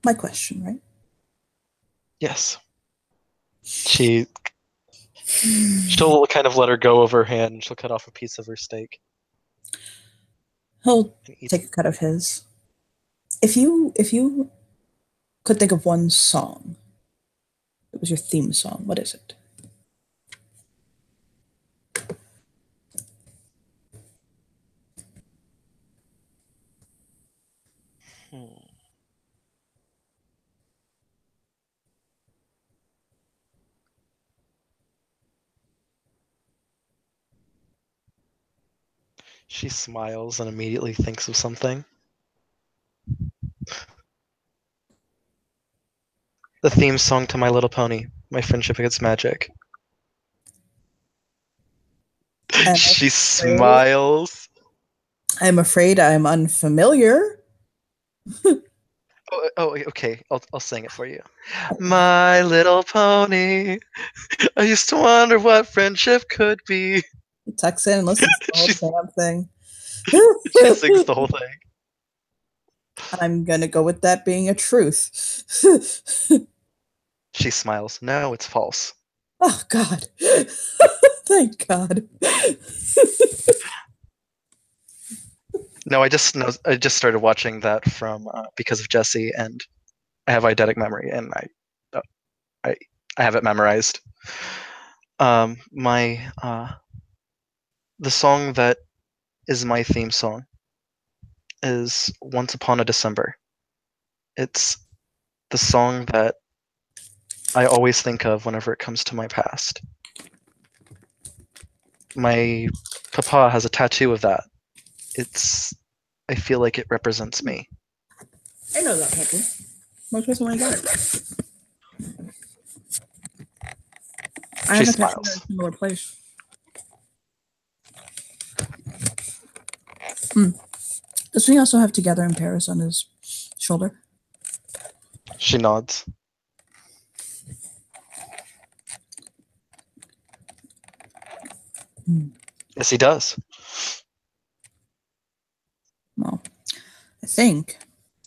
My question, right? Yes. She'll kind of let her go of her hand and she'll cut off a piece of her steak. He'll take a cut of his. If you could think of one song, it was your theme song, what is it? She smiles and immediately thinks of something. The theme song to My Little Pony, My Friendship Against Magic. She smiles. I'm afraid I'm unfamiliar. Oh, okay. I'll sing it for you. My Little Pony. I used to wonder what friendship could be. Tucks in and listens to the whole she damn thing. she sings the whole thing. I'm gonna go with that being a truth. She smiles. No, it's false. Oh God. Thank God. No, I just started watching that from because of Jesse, and I have eidetic memory, and uh, I I have it memorized. My the song that is my theme song is "Once Upon a December." It's the song that I always think of whenever it comes to my past. My papa has a tattoo of that. I feel like it represents me. I know that tattoo. Most person when I got it. I She have a tattoo in a smiles. similar place. Does he also have Together in Paris on his shoulder? She nods. Yes, he does. Well, I think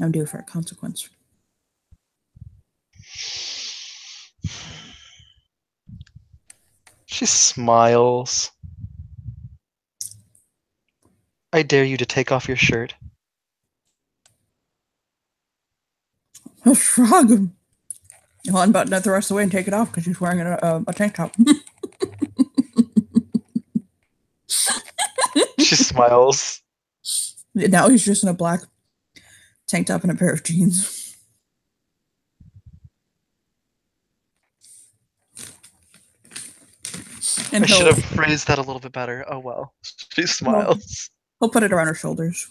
I'm due for a consequence. She smiles. I dare you to take off your shirt. Oh, shrug. I'll unbutton it the rest of the way and take it off because she's wearing a tank top. She smiles. Now he's just in a black tank top and a pair of jeans. And I should have phrased that a little bit better. Oh well. She smiles. He'll put it around her shoulders.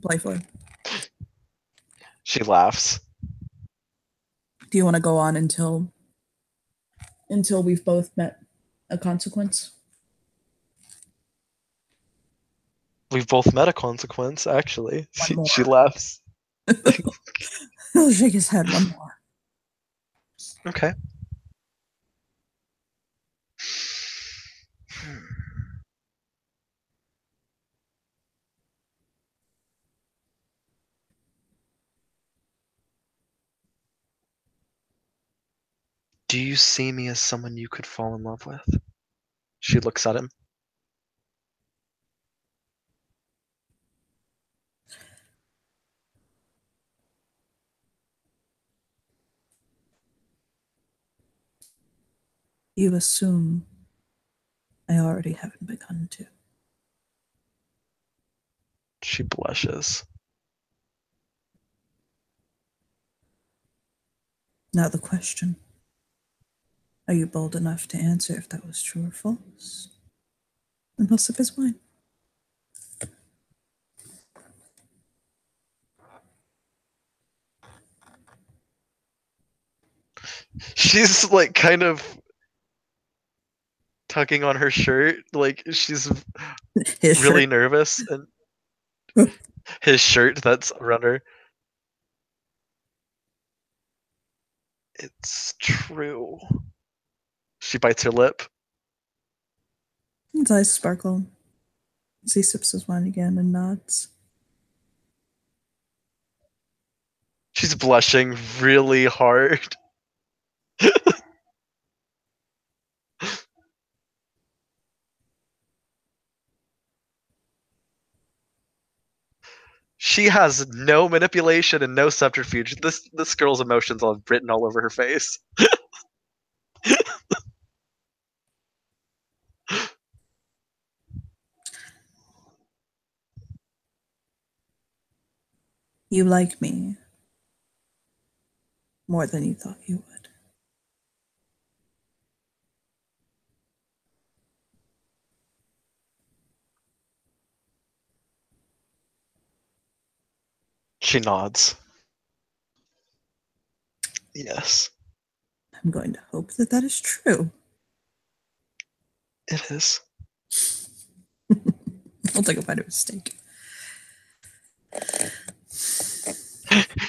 Playfully. She laughs. Do you want to go on until we've both met a consequence? We've both met a consequence, actually. One She more. laughs. He'll shake his head. One more. Okay. Do you see me as someone you could fall in love with? She looks at him. You assume I already haven't begun to. She blushes. Now the question. Are you bold enough to answer if that was true or false? And he'll sip his wine. She's like kind of tugging on her shirt, like she's His really shirt. nervous, and his shirt that's around her. It's true. She bites her lip. His eyes sparkle as he sips his wine again and nods. She's blushing really hard. She has no manipulation and no subterfuge. This girl's emotions are written all over her face. You like me more than you thought you would. She nods. Yes, I'm going to hope that is true. it is. I'll take a bite of a steak.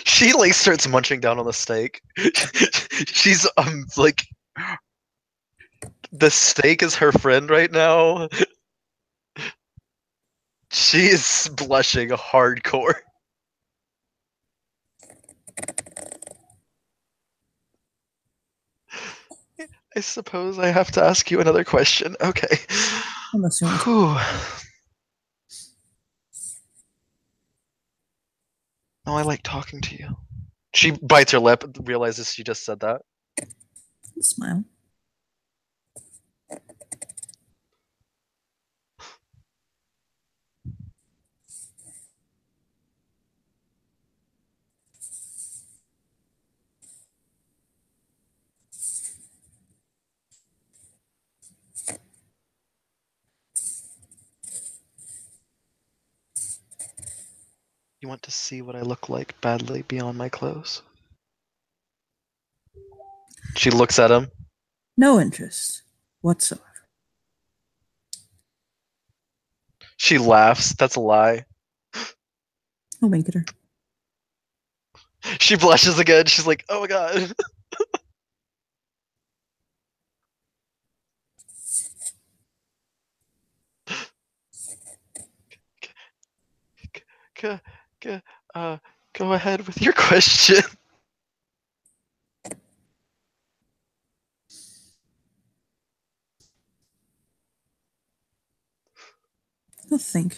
She like starts munching down on the steak. She's like, the steak is her friend right now. She is blushing hardcore. I suppose I have to ask you another question. Okay. Unless you want to. Whew. Oh, I like talking to you. She bites her lip, realizes she just said that. Smile. You want to see what I look like badly beyond my clothes? She looks at him. No interest whatsoever. She laughs. That's a lie. I'll wink at her. She blushes again. She's like, oh my god. Go ahead with your question. I'll think.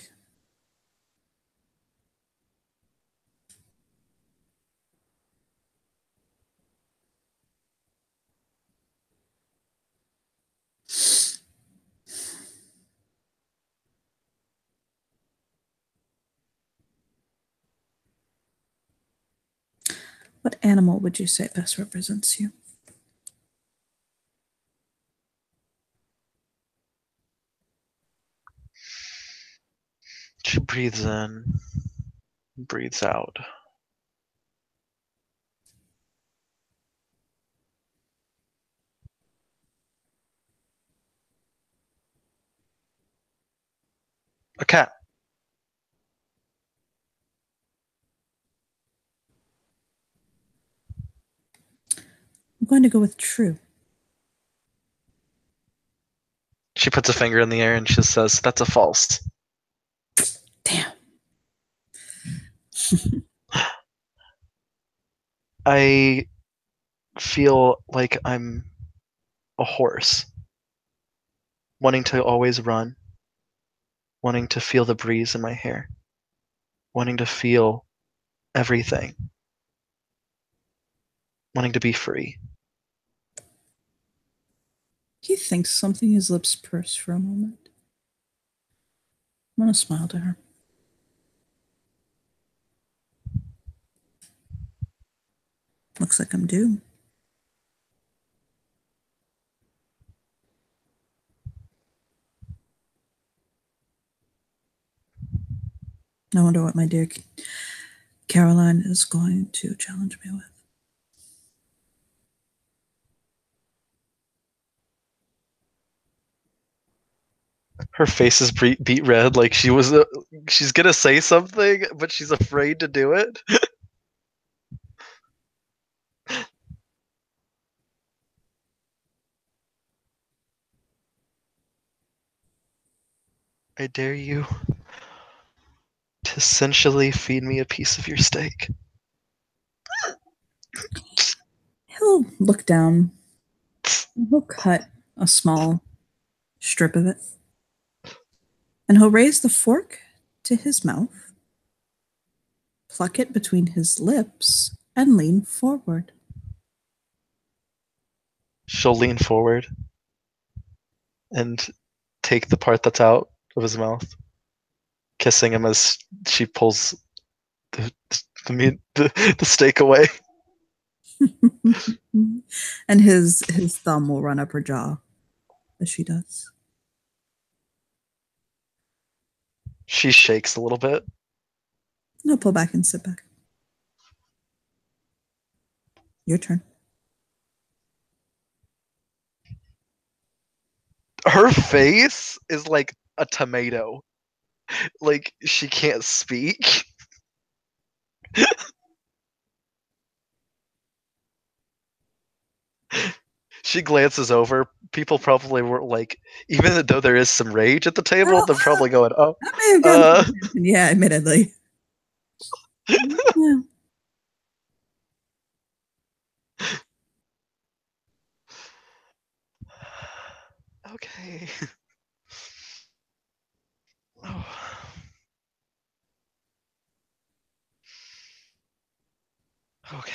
What animal would you say best represents you? She breathes in, breathes out. A cat. I'm going to go with true. She puts a finger in the air and she says, that's a false. Damn. I feel like I'm a horse, wanting to always run, wanting to feel the breeze in my hair, wanting to feel everything, wanting to be free. He thinks something, his lips purse for a moment. I'm going to smile to her. Looks like I'm due. I wonder what my dear Caroline is going to challenge me with. Her face is beat red, like she's gonna say something, but she's afraid to do it. I dare you to sensually feed me a piece of your steak. He'll look down. He'll cut a small strip of it. And he'll raise the fork to his mouth, pluck it between his lips, and lean forward. She'll lean forward and take the part that's out of his mouth, kissing him as she pulls the steak away. And his thumb will run up her jaw as she does. She shakes a little bit. And he'll pull back and sit back. Your turn. Her face is like a tomato. like she can't speak. She glances over. People probably were like, even though there is some rage at the table, they're probably going, "Oh, That may have gotten some attention. Yeah, admittedly. Yeah. okay." Oh. Okay.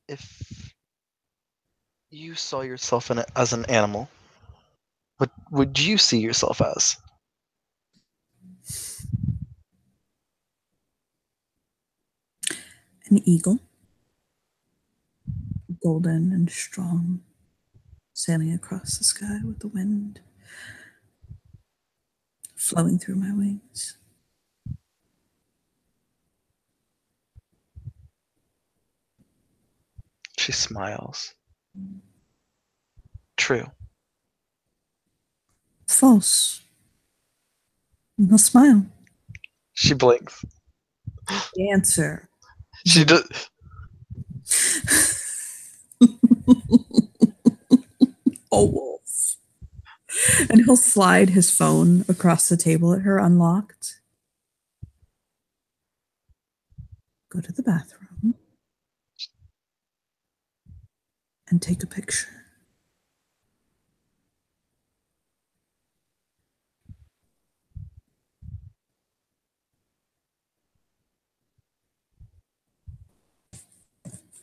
If you saw yourself in it as an animal, what would you see yourself as? An eagle, golden and strong, sailing across the sky with the wind flowing through my wings. She smiles. True. False. And he'll smile. She blinks. The answer. She does. Oh, wolf. And he'll slide his phone across the table at her unlocked. Go to the bathroom and take a picture.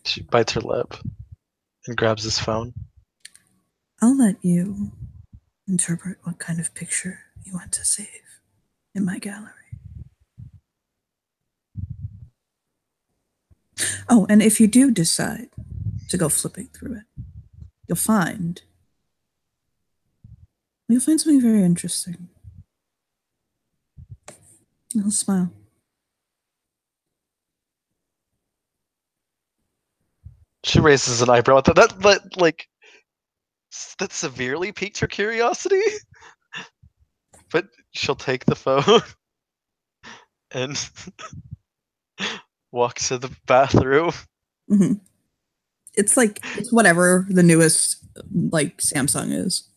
She bites her lip and grabs his phone. I'll let you interpret what kind of picture you want to save in my gallery. Oh, and if you do decide to go flipping through it, you'll find something very interesting. He'll smile. She raises an eyebrow at that like that severely piqued her curiosity. But she'll take the phone and walk to the bathroom. Mm-hmm. It's whatever the newest like Samsung is.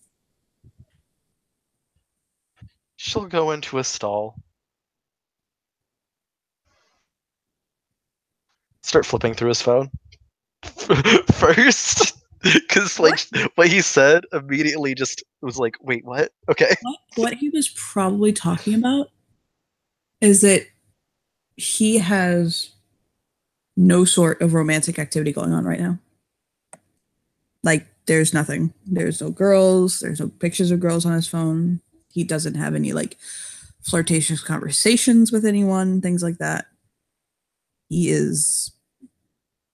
She'll go into a stall. Start flipping through his phone. First. Because like what he said immediately just was like, wait, what? Okay. What he was probably talking about is that he has no sort of romantic activity going on right now. Like there's nothing. There's no girls. There's no pictures of girls on his phone. He doesn't have any like flirtatious conversations with anyone, things like that. He is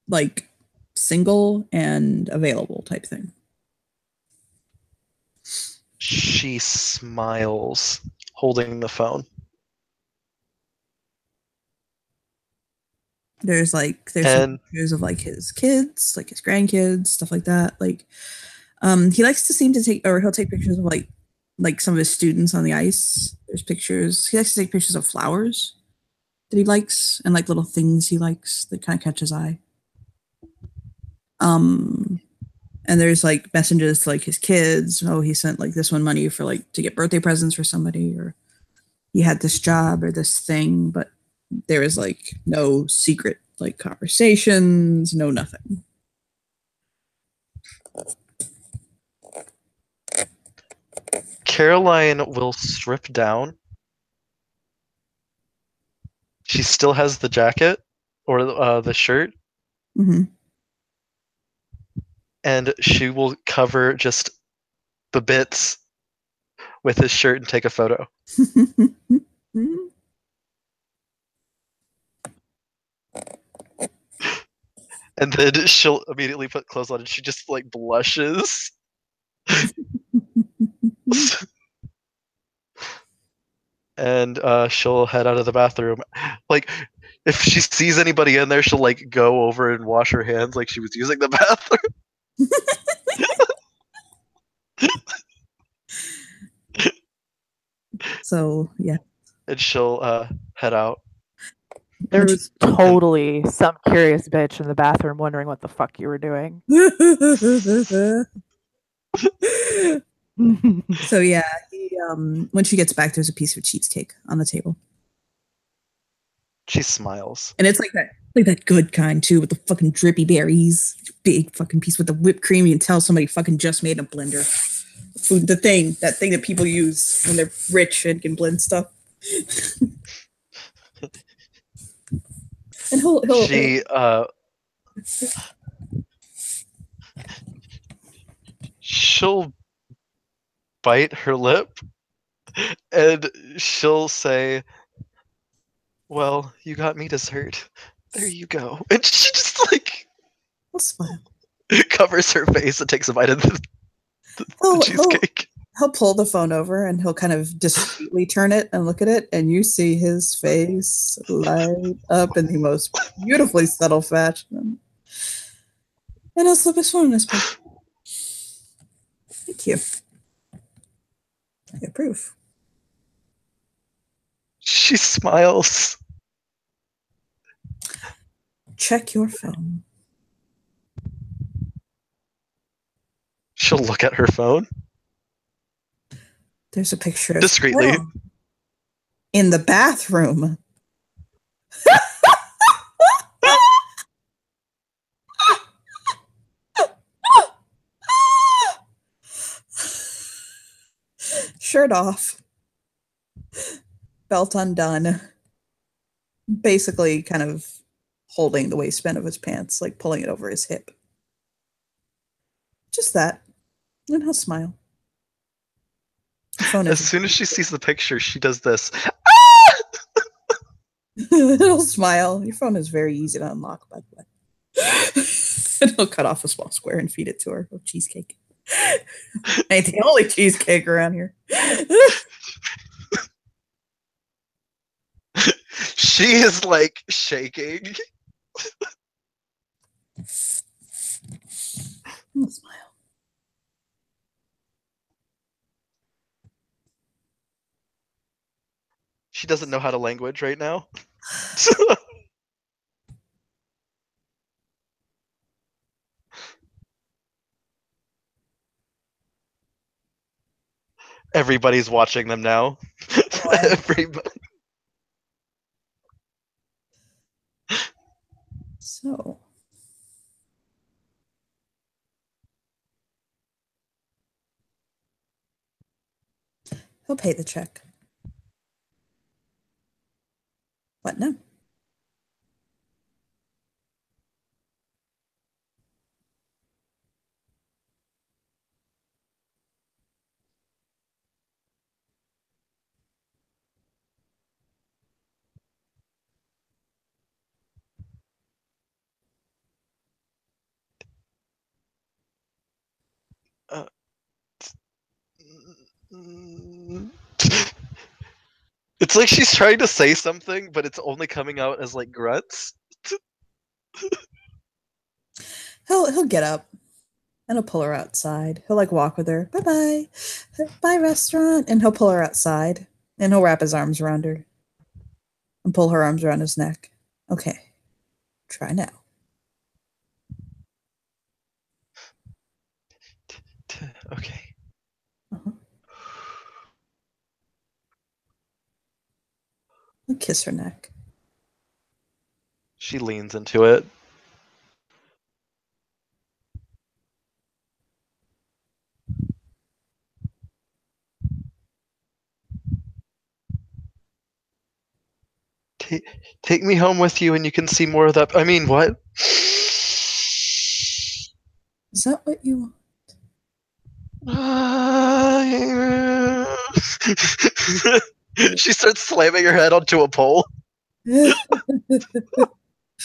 like single and available type thing. She smiles, holding the phone. There's some pictures of like his kids, like his grandkids, stuff like that. Like, he likes to he'll take pictures of like some of his students on the ice. There's pictures. He likes to take pictures of flowers that he likes and like little things he likes that kind of catch his eye. And there's like messages to like his kids. Oh, he sent like this one money for like to get birthday presents for somebody, or he had this job or this thing, but there is like no secret like conversations, no nothing. Caroline will strip down. She still has the jacket or the shirt. Mm-hmm. And she will cover just the bits with his shirt and take a photo. And then she'll immediately put clothes on and she just like blushes. And she'll head out of the bathroom. Like if she sees anybody in there, she'll like go over and wash her hands like she was using the bathroom. So yeah. And she'll head out. There was totally some curious bitch in the bathroom wondering what the fuck you were doing. So yeah, when she gets back, there's a piece of cheesecake on the table, She smiles. and it's like that good kind too, with the fucking drippy berries. Big fucking piece with the whipped cream. You can tell somebody fucking just made a blender. Food, that thing that people use when they're rich and can blend stuff. And she'll bite her lip, and she'll say, "Well, you got me dessert. There you go." And she just like he'll smile. covers her face and takes a bite of the cheesecake. He'll pull the phone over and he'll kind of discreetly turn it and look at it, and you see his face light up in the most beautifully subtle fashion. And he'll slip his phone in his pocket. Thank you. I approve. She smiles. Check your phone. She'll look at her phone. There's a picture of discreetly in the bathroom. Shirt off, belt undone, basically kind of holding the waistband of his pants, like pulling it over his hip. Just that. And he'll smile. As soon as she sees the picture, she does this. He'll smile. Your phone is very easy to unlock, by the way. And he'll cut off a small square and feed it to her of cheesecake. Ain't the only cheesecake around here. She is like shaking. He'll smile. She doesn't know how to language right now. Everybody's watching them now. Everybody. So. He'll pay the check. What now? It's like she's trying to say something, but it's only coming out as like grunts. He'll get up and he'll pull her outside. He'll like walk with her. Bye-bye. Bye, restaurant. And he'll pull her outside and he'll wrap his arms around her and pull her arms around his neck. Okay. Try now. Okay. Uh-huh. He'll kiss her neck. She leans into it. Take me home with you and you can see more of that. I mean, what? Is that what you want? She starts slamming her head onto a pole. Like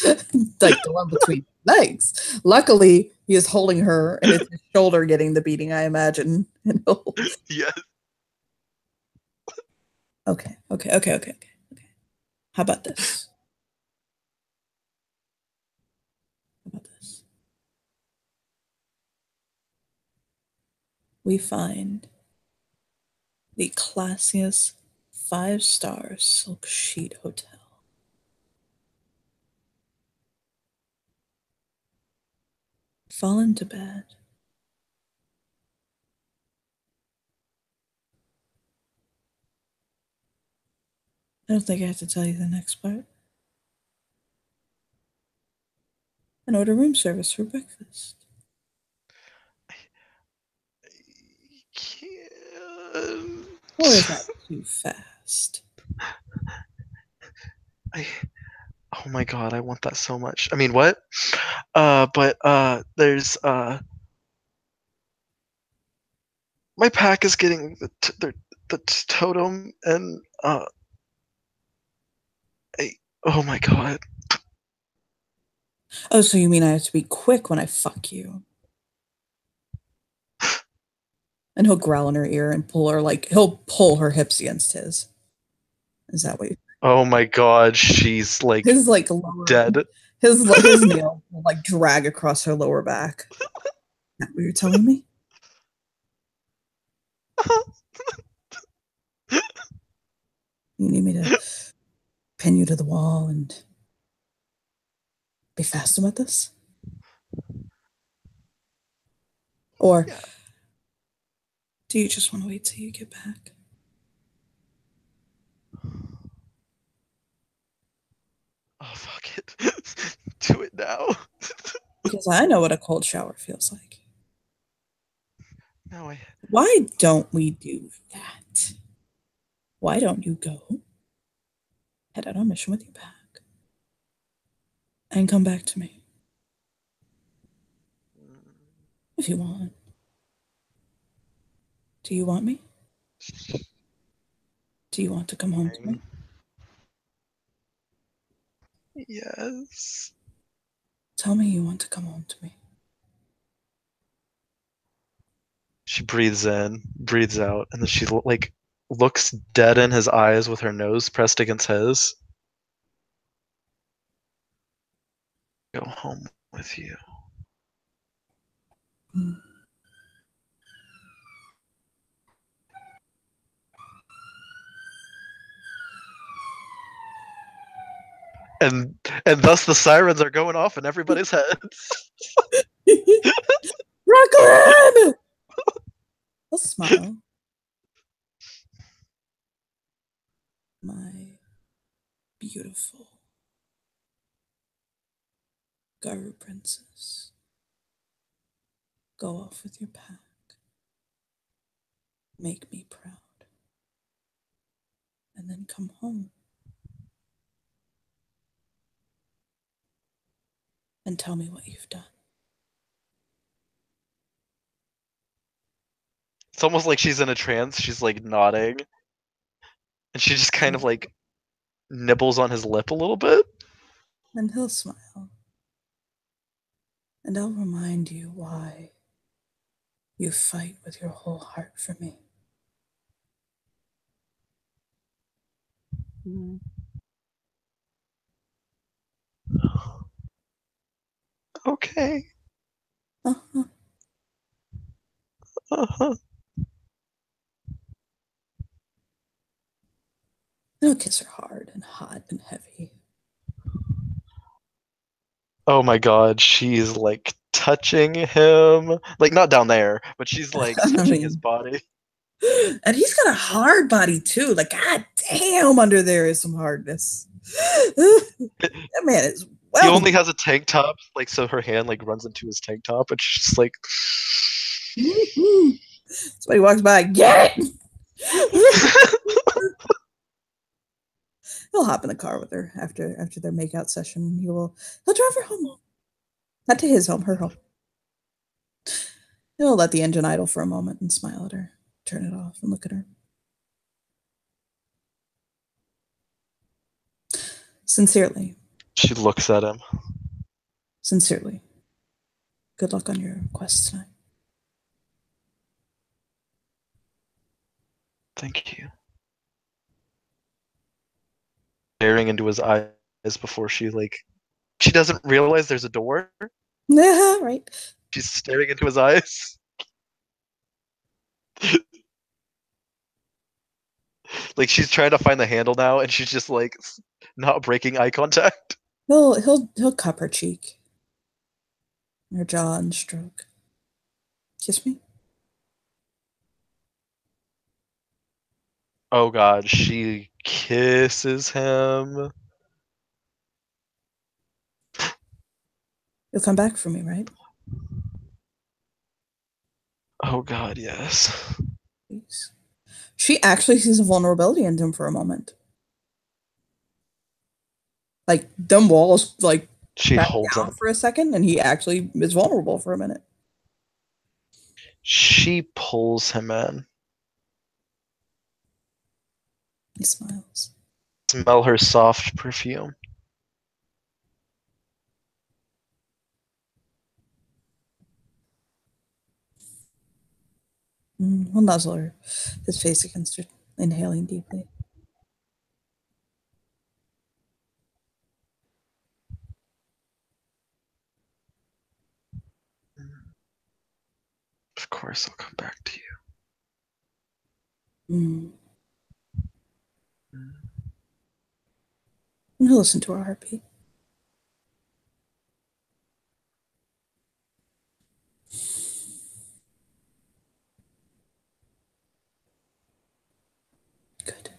the one between legs. Luckily, he is holding her, and it's his shoulder getting the beating, I imagine. Yes. Okay. How about this? We find the classiest, 5-star silk sheet hotel. Fall into bed. I don't think I have to tell you the next part. And order room service for breakfast. Can't. Or is that too fast? Oh my god, I want that so much. I mean, what? But there's my pack is getting the totem, and oh my god. Oh, so you mean I have to be quick when I fuck you? And he'll growl in her ear and pull her, like, he'll pull her hips against his. Is that what you... Oh my god, she's like His, like, lower... dead. His nail will, like, drag across her lower back. Is that what you're telling me? You need me to pin you to the wall and be fast about this? Or Yeah. do you just want to wait till you get back? Oh fuck it. Do it now. Because I know what a cold shower feels like. No, Why don't we do that? Why don't you go, head out on a mission with your pack, and come back to me? If you want. Do you want me? Do you want to come home to me? Yes. Tell me you want to come home to me. She breathes in, breathes out, and then she like looks dead in his eyes with her nose pressed against his. Go home with you. And thus the sirens are going off in everybody's heads. Brooklyn! I'll smile. My beautiful Garu princess. Go off with your pack. Make me proud. And then come home. And tell me what you've done. It's almost like she's in a trance. She's like nodding. And she just kind of like nibbles on his lip a little bit. And he'll smile. And I'll remind you why you fight with your whole heart for me. Okay. Uh-huh. Uh-huh. He'll kiss her hard and hot and heavy. Oh my god, she's like touching him. Like not down there, but she's like touching his body. And he's got a hard body too. Like, god damn, under there is some hardness. That man is well. He only has a tank top, like so her hand like runs into his tank top, and she's just like Somebody walks by, get it! He'll hop in the car with her after their makeout session. He'll drive her home. Not to his home, her home. He'll let the engine idle for a moment and smile at her, turn it off, and look at her. Sincerely. She looks at him. Sincerely. Good luck on your quest tonight. Thank you. Staring into his eyes before she doesn't realize there's a door. Yeah, right. She's staring into his eyes. Like she's trying to find the handle now, and she's just like not breaking eye contact. He'll cup her cheek, her jaw, and stroke. Kiss me. Oh God, she kisses him. You'll come back for me, right? Oh God, yes. Please. She actually sees a vulnerability in him for a moment. Like them walls, like She back holds down him. for a second, and he actually is vulnerable for a minute. She pulls him in. He smiles. Smell her soft perfume. He'll nuzzle her, his face against her, inhaling deeply. Of course, I'll come back to you. And he'll listen to her heartbeat. Good.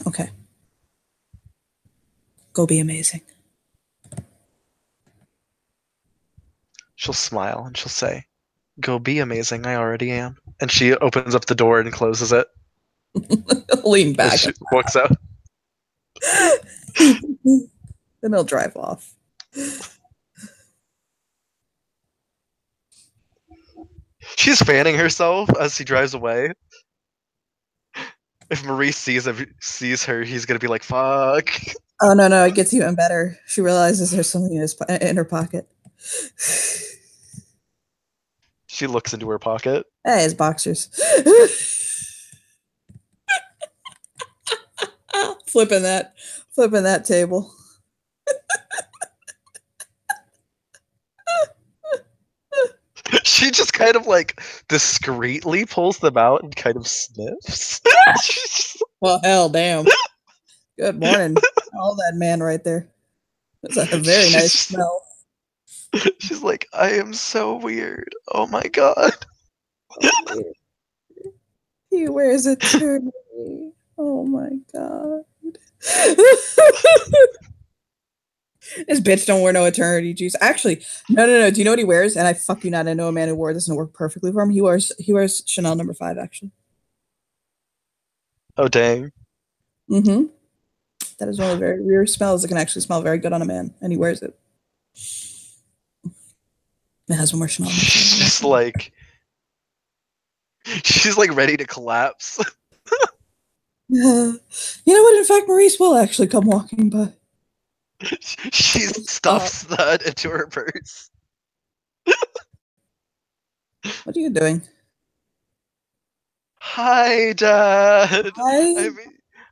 Okay. Go be amazing. She'll smile and she'll say, "Go be amazing. I already am." And she opens up the door and closes it. Lean back. She walks out. Then he'll drive off. She's fanning herself as he drives away. If Maurice sees her, he's gonna be like, "Fuck." Oh no! It gets even better. She realizes there's something in her pocket. She looks into her pocket. Hey, his boxers. Flipping that table. She just kind of like discreetly pulls them out and kind of sniffs. Well, hell, damn. Good morning. All that man right there. That's a very nice smell. She's like, "I am so weird. Oh my God." He wears eternity. Oh my God. This bitch don't wear no eternity juice. Actually, no. Do you know what he wears? And I fuck you not. I know a man who wore this and it worked perfectly for him. He wears Chanel number 5, actually. Oh dang. Mm-hmm. That is one of the very rare smells that can actually smell very good on a man, and he wears it. My husband wears Chanel. She's like ready to collapse. You know what? In fact, Maurice will actually come walking by. She stuffs that into her purse. What are you doing? Hi, Dad. Hi.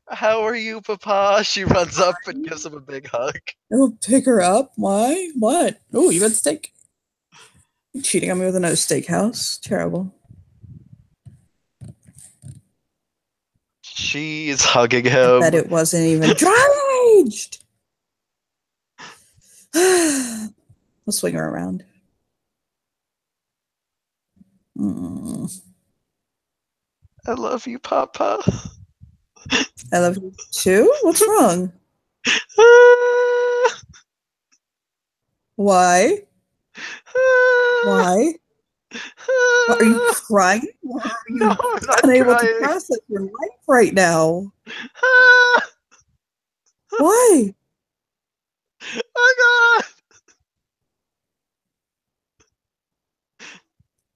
How are you, Papa? She runs up and gives him a big hug. I'll pick her up. Why? What? Oh, you had steak. You're cheating on me with another steakhouse. Terrible. She's hugging him. That it wasn't even dry-aged. We'll swing her around. I love you, Papa. I love you too? What's wrong? Why? Why? Are you crying? Or are you No, I'm not unable crying. to process your life right now? Why? Oh God.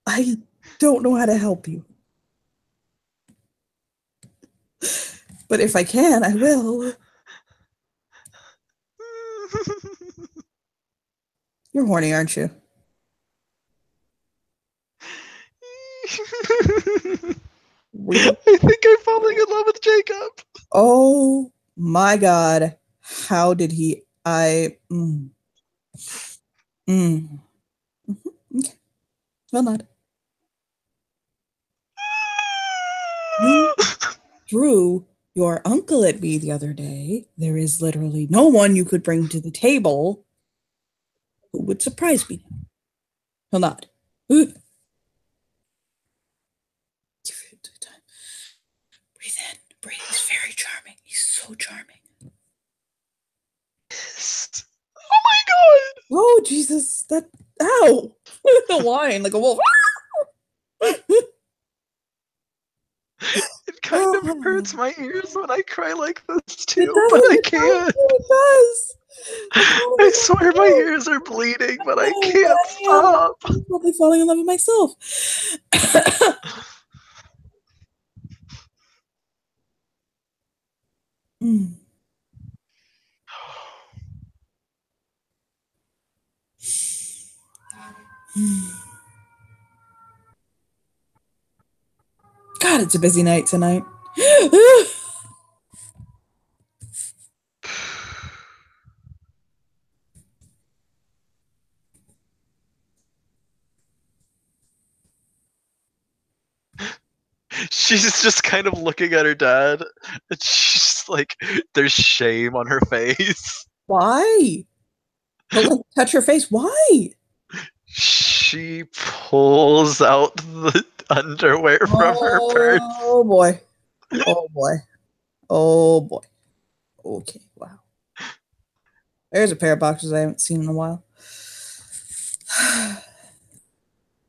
I don't know how to help you. But if I can, I will. You're horny, aren't you? Weird. I think I'm falling in love with Jacob. Oh my God. How did he? Okay. Well, not. You threw your uncle at me the other day. There is literally no one you could bring to the table who would surprise me. He'll nod. Breathe in. Breathe. He's very charming. He's so charming. Oh my god! Oh, Jesus. That. Ow! The whine like a wolf. It kind of hurts my ears when I cry like this too, It does, but I it can't. does, it does. I swear my ears are bleeding, but I can't stop. I'm probably falling in love with myself. Mm. God, it's a busy night tonight. She's just kind of looking at her dad, and she's like, there's shame on her face. Why? Don't let me touch her face. Why? She pulls out the underwear from her purse. Oh boy. Oh boy. Oh boy. Okay, wow. There's a pair of boxers I haven't seen in a while.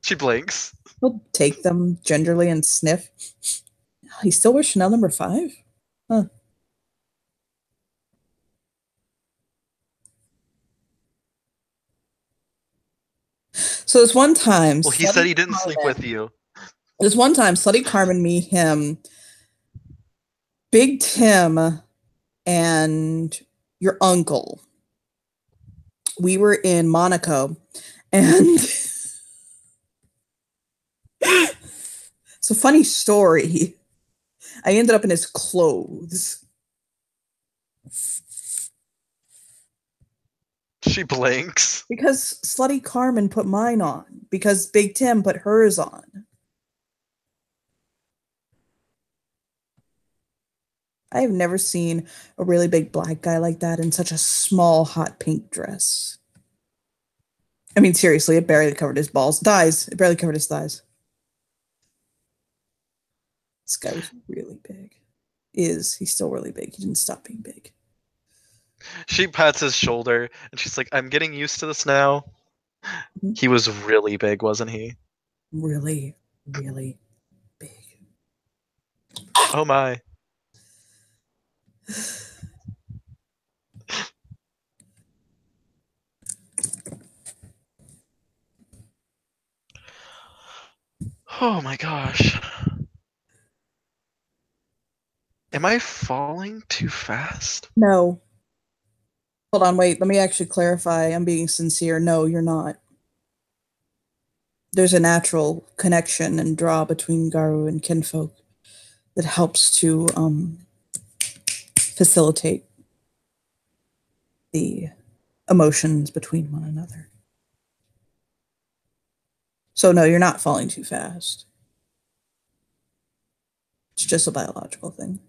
She blinks. He'll take them gingerly and sniff. He still wears Chanel number 5? Huh. So this one time... Well, he said he didn't sleep with you. This one time, Slutty Carmen, me, him, Big Tim, and your uncle. We were in Monaco, and... It's a funny story. I ended up in his clothes. She blinks. Because Slutty Carmen put mine on. Because Big Tim put hers on. I have never seen a really big black guy like that in such a small, hot pink dress. I mean, seriously, it barely covered his balls. Thighs. It barely covered his thighs. This guy was really big. He's still really big. He didn't stop being big. She pats his shoulder, and she's like, I'm getting used to this now. Mm-hmm. He was really big, wasn't he? Really, really big. Oh my. Oh my gosh. Am I falling too fast? No. Hold on, wait. Let me actually clarify. I'm being sincere. No, you're not. There's a natural connection and draw between Garu and kinfolk that helps to facilitate the emotions between one another. So no, you're not falling too fast. It's just a biological thing.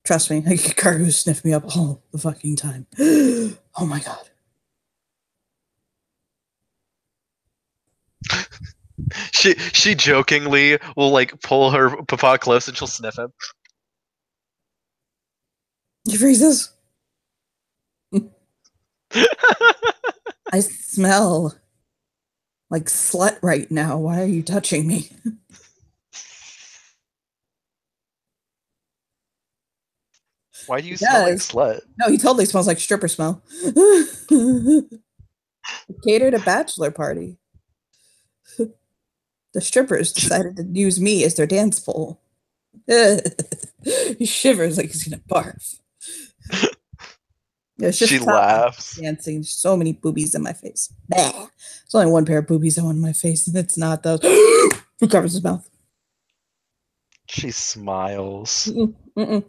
Trust me, Garu sniffed me up all the fucking time. Oh my god. She jokingly will like pull her papa close and she'll sniff him. You freezes. I smell like slut right now. Why are you touching me? Why do you smell like slut? No, he totally smells like stripper smell. Catered a bachelor party. The strippers decided to use me as their dance pole. He shivers like he's gonna barf. It's just she laughs. Dancing. So many boobies in my face. Bah. There's only one pair of boobies on my face, and it's not those. Who covers his mouth? She smiles. Mm-mm.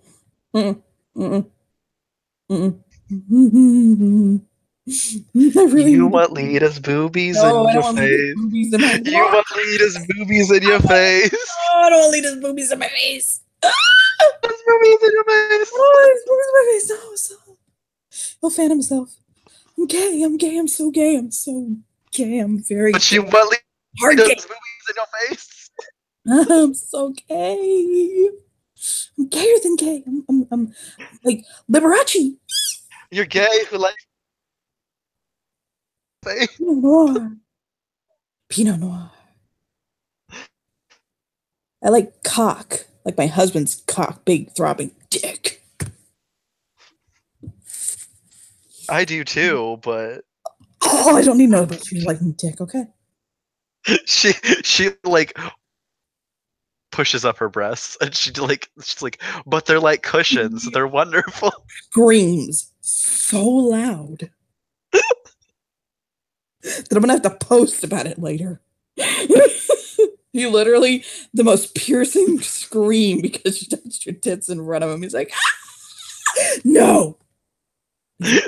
Mm-mm. Mm-mm. Mm-mm. Really you want Lita's boobies in your face. Boobies in my you want Lita's boobies in your face. I don't want Lita's boobies in my face. There's boobies in your face. Oh, there's boobies in my face. No, so. He'll fan himself. I'm gay. I'm gay. I'm so gay. I'm so gay. I'm very. But she gay. what? Hard Lita's gay. boobies in your face. I'm so gay. I'm gayer than gay. I'm like Liberace. You're gay who likes face. Pinot Noir. Pinot Noir. I like cock. Like my husband's cock. Big throbbing dick. I do too, but Oh, I don't need to know about you liking dick, okay? she like pushes up her breasts and she's like, but they're like cushions. They're wonderful. Screams so loud that I'm gonna have to post about it later. He literally the most piercing scream because you touched your tits in front of him. He's like, ah! No.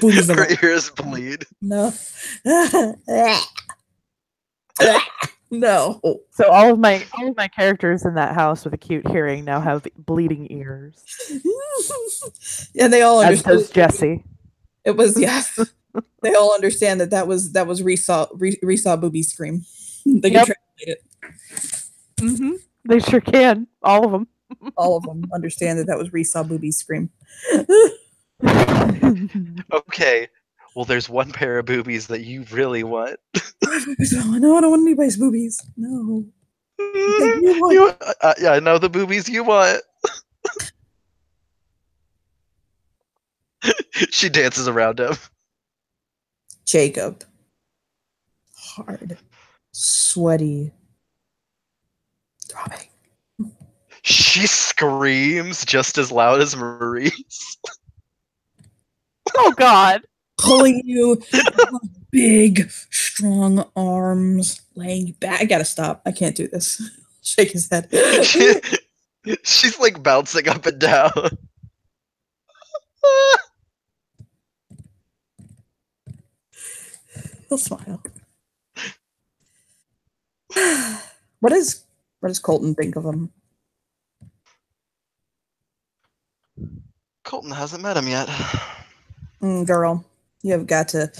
Boobies Her ears bleed. No. No. So all of my characters in that house with acute hearing now have bleeding ears. Yeah, they all As understood. does Jesse. It was yes. They all understand that was Resaw booby scream. They can Yep. translate it. Mm-hmm. They sure can. All of them. All of them understand that was Resaw booby scream. Okay. Well, there's one pair of boobies that you really want. No, I don't want anybody's boobies. No. You want- Yeah, I know the boobies you want. She dances around him. Jacob. Hard. Sweaty. Throbbing. She screams just as loud as Maurice. Oh God. Pulling you, big, strong arms, laying you back. I gotta stop. I can't do this. Shake his head. She's like bouncing up and down. He'll smile. What does Colton think of him? Colton hasn't met him yet. Girl, you've got to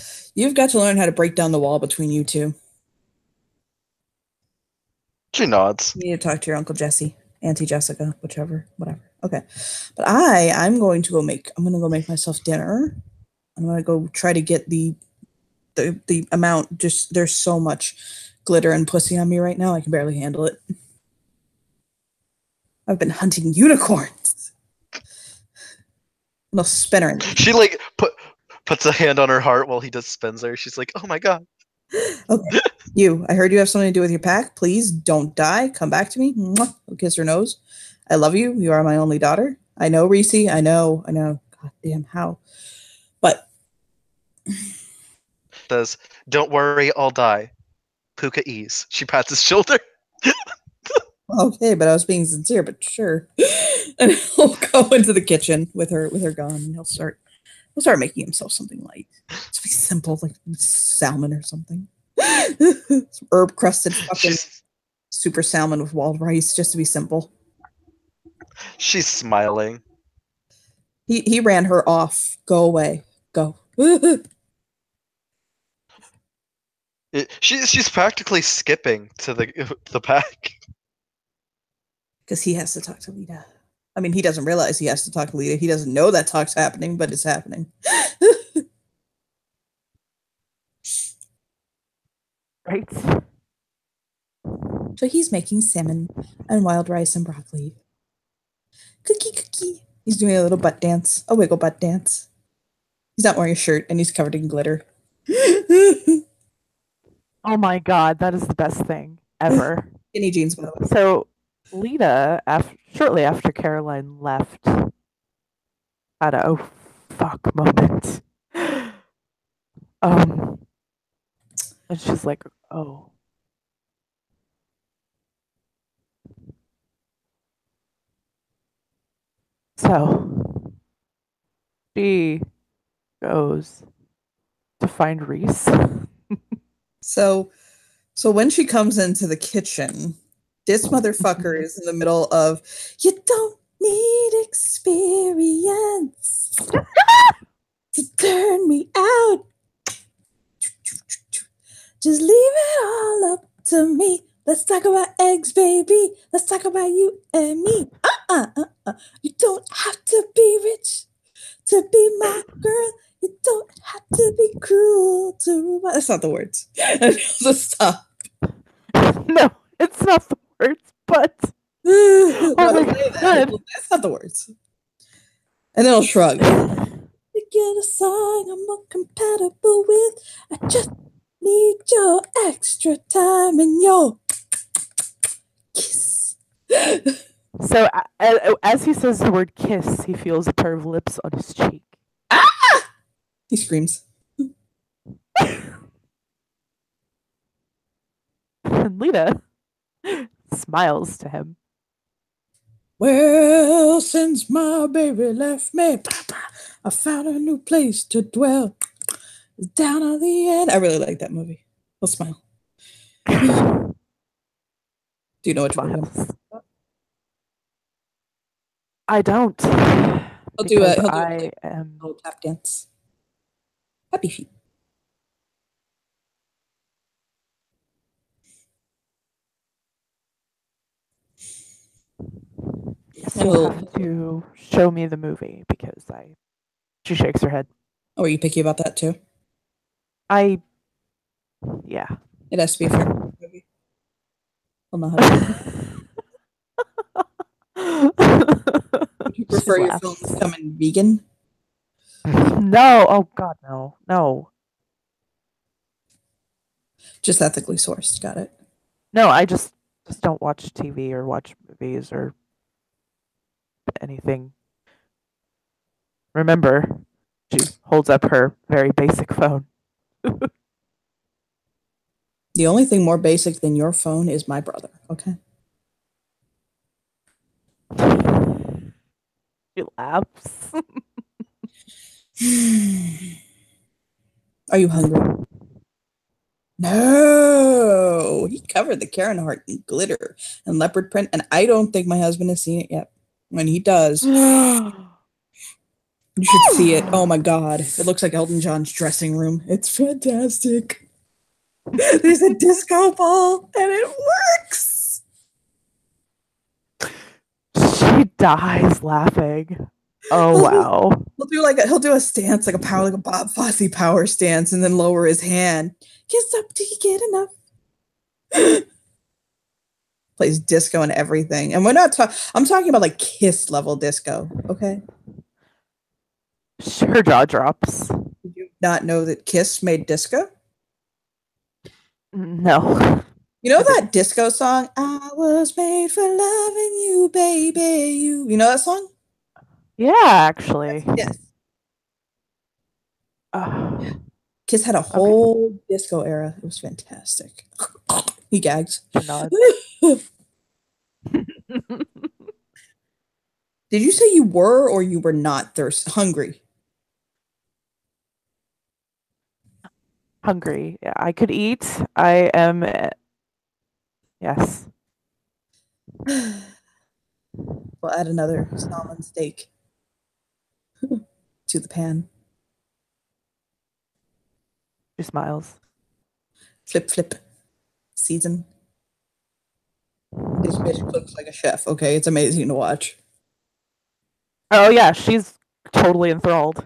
learn how to break down the wall between you two. She nods. You need to talk to your Uncle Jesse, Auntie Jessica, whatever. Okay. But I'm going to go make myself dinner. I'm gonna go try to get the amount. Just there's so much glitter and pussy on me right now, I can barely handle it. I've been hunting unicorns. No spinner. She like puts a hand on her heart while he does spins her. She's like, "Oh my god." Okay. I heard you have something to do with your pack. Please don't die. Come back to me. Mwah. I'll kiss her nose. I love you. You are my only daughter. I know, Reese. I know. God damn, how? But Says, "Don't worry, I'll die." Puka ease. She pats his shoulder. okay, but I was being sincere, but sure. And he'll go into the kitchen with her gun, and he'll start making himself something light. It's be simple, like salmon or something. Some herb crusted fucking super salmon with wild rice, just to be simple. She's smiling. He ran her off. Go away. Go. She's practically skipping to the pack. Because he has to talk to Lita. I mean, he doesn't realize he has to talk to Lita. He doesn't know that talk's happening, but it's happening. Right. So he's making salmon and wild rice and broccoli. Cookie. He's doing a little butt dance, a wiggle butt dance. He's not wearing a shirt and he's covered in glitter. Oh my God, that is the best thing ever. Skinny jeans, by the way. So Lita, shortly after Caroline left, had a oh fuck moment. And she's like, oh. So she goes to find Reese. So when she comes into the kitchen, This motherfucker is in the middle of, you don't need experience to turn me out. Just leave it all up to me. Let's talk about eggs, baby. Let's talk about you and me. You don't have to be rich to be my girl. You don't have to be cruel to. That's not the words. Just stop. No, it's not the words, but Oh my God. That's not the words. And then I'll shrug. To get a song I'm not compatible with. I just need your extra time and your kiss. So as he says the word kiss, he feels a pair of lips on his cheek. He screams. And Lita smiles to him. Well, since my baby left me, I found a new place to dwell. Down on the end. I really like that movie. I'll smile. Do you know which one? I don't. He'll do a am little tap dance. Happy feet. Yes, you'll have to show me the movie because she shakes her head. Oh, are you picky about that too? Yeah. It has to be a fair movie. I'll know how to Would you prefer your films coming vegan? No. Oh God, no. No. Just ethically sourced. Got it. No, I just don't watch TV or watch movies or anything. Remember, she holds up her very basic phone. The only thing more basic than your phone is my brother, okay? She laughs. Are you hungry? No! He covered the Karen heart in glitter and leopard print, and I don't think my husband has seen it yet. When he does, you should see it. Oh my God. It looks like Elton John's dressing room. It's fantastic. There's a disco ball, and it works! She dies laughing. Oh wow! He'll do a stance like a Bob Fosse power stance, and then lower his hand. Kiss up till you get enough. Plays disco and everything, and we're not talking. I'm talking about like Kiss level disco. Okay. Her jaw drops. Did you not know that Kiss made disco? No. You know that disco song? I was made for loving you, baby. You know that song? Yeah, actually. Yes. Kiss had a whole disco era. It was fantastic. He gags. Nod. Did you say you were or you were not hungry? Hungry. Yeah, I could eat. I am. Yes. We'll add another salmon steak to the pan. She smiles. Flip. Season. This bitch cooks like a chef, okay? It's amazing to watch. Oh yeah, she's totally enthralled.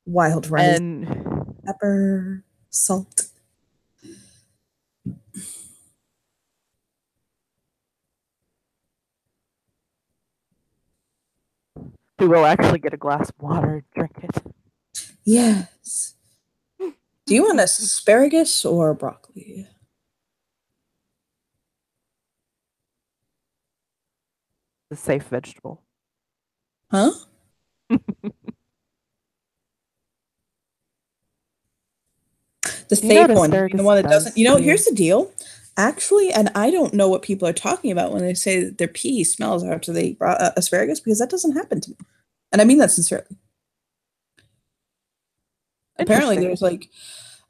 Wild rice. And pepper, salt. we will actually get a glass of water and drink it. Yes. Do you want asparagus or broccoli? The safe vegetable. Huh? The safe one. The one that doesn't. You know, here's the deal. Actually, and I don't know what people are talking about when they say that their pee smells after they brought asparagus, because that doesn't happen to me. And I mean that sincerely. Apparently, there's like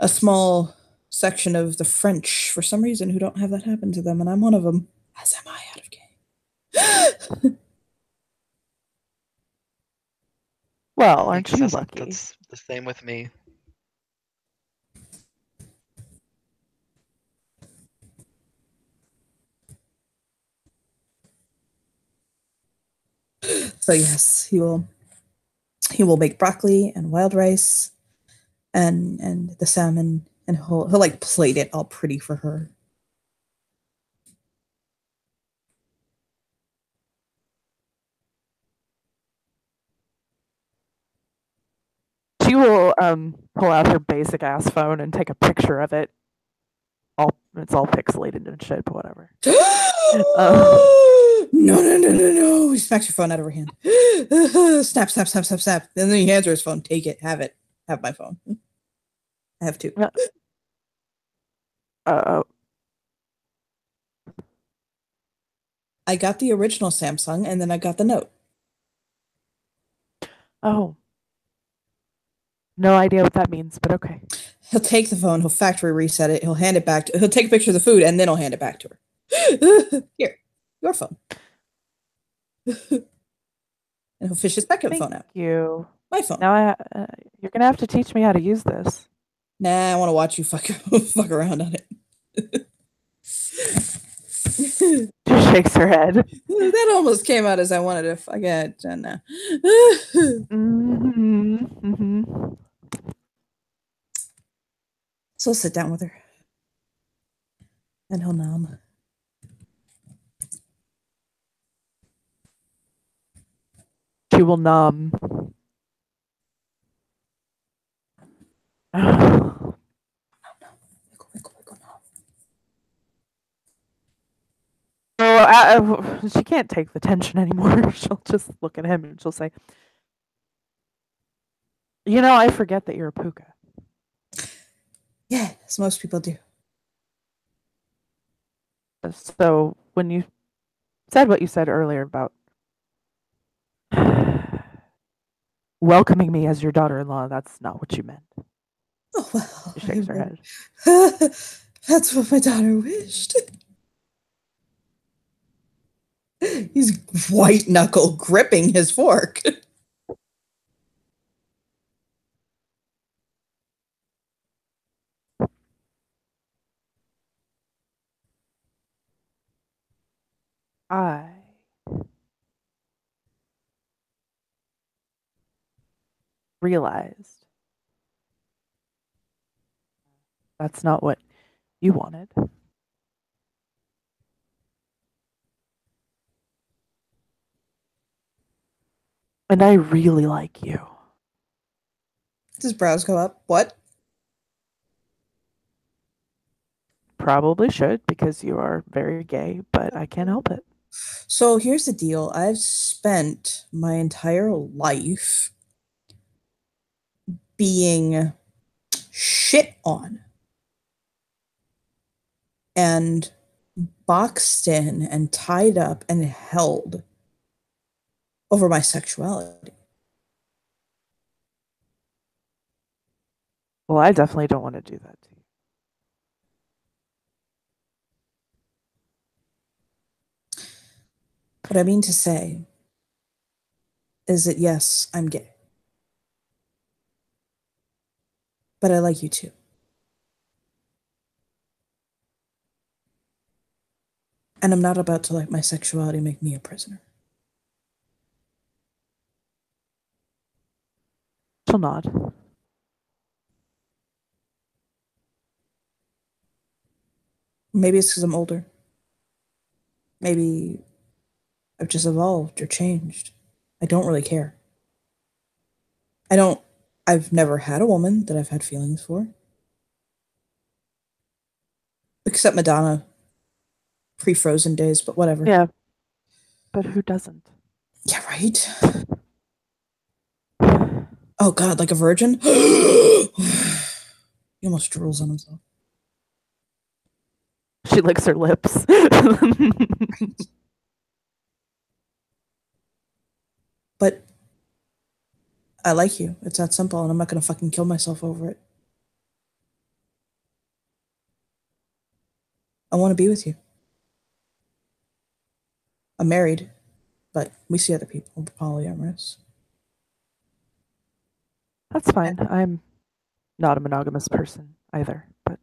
a small section of the French, for some reason, who don't have that happen to them, and I'm one of them. As am I out of game. Well, aren't you That's lucky? That's the same with me. So yes, he will make broccoli and wild rice and the salmon, and he'll like plate it all pretty for her. She will pull out her basic ass phone and take a picture of it. It's all pixelated and shit, but whatever. No, no, no, no, no. He smacks your phone out of her hand. Snap, snap, snap, snap, snap. And then he hands her his phone. Take it. Have it. Have my phone. I have two. I got the original Samsung, and then I got the Note. Oh. No idea what that means, but okay. He'll take the phone, he'll factory reset it, he'll hand it back he'll take a picture of the food, and then he'll hand it back to her. Here, your phone. And he'll fish his second phone out. Thank you. My phone. Now you're gonna have to teach me how to use this. Nah, I want to watch you fuck around on it. She shakes her head. That almost came out as I wanted to fuck it. No. So sit down with her. And he'll nom. She will nom. She can't take the tension anymore. She'll just look at him and she'll say, "You know, I forget that you're a puka." Yeah, as most people do. So when you said what you said earlier about welcoming me as your daughter-in-law, that's not what you meant. Oh, well. She shakes her head. That's what my daughter wished. He's white knuckle gripping his fork. I realized that's not what you wanted. And I really like you. His brows go up. What? Probably should, because you are very gay, but I can't help it. So here's the deal. I've spent my entire life being shit on and boxed in and tied up and held over my sexuality. Well, I definitely don't want to do that to you. What I mean to say is that yes, I'm gay. But I like you too. And I'm not about to let my sexuality make me a prisoner. She'll nod. Maybe it's because I'm older. Maybe I've just evolved or changed. I don't really care. I've never had a woman that I've had feelings for. Except Madonna. Pre-Frozen days, but whatever. Yeah. But who doesn't? Yeah, right? Oh God, like a virgin? He almost drools on himself. She licks her lips. But I like you. It's that simple, and I'm not gonna fucking kill myself over it. I want to be with you. I'm married, but we see other people. We're polyamorous. That's fine. I'm not a monogamous person either, but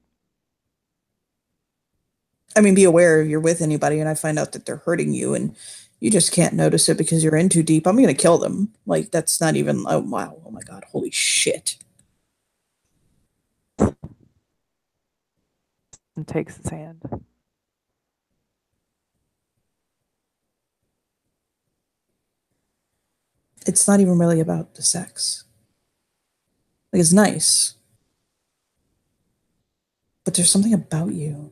I mean, be aware you're with anybody and I find out that they're hurting you and you just can't notice it because you're in too deep. I'm going to kill them. Like, that's not even, oh, wow. Oh my God. Holy shit. and takes his hand. It's not even really about the sex. Like, it's nice. But there's something about you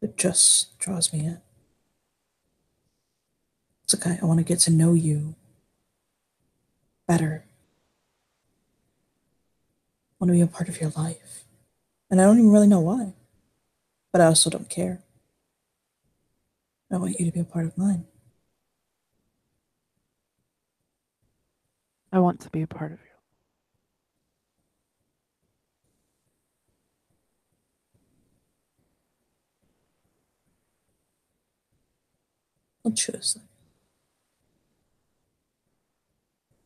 that just draws me in. It's okay. I want to get to know you better. I want to be a part of your life. And I don't even really know why. But I also don't care. I want you to be a part of mine. I want to be a part of you. I'll choose them.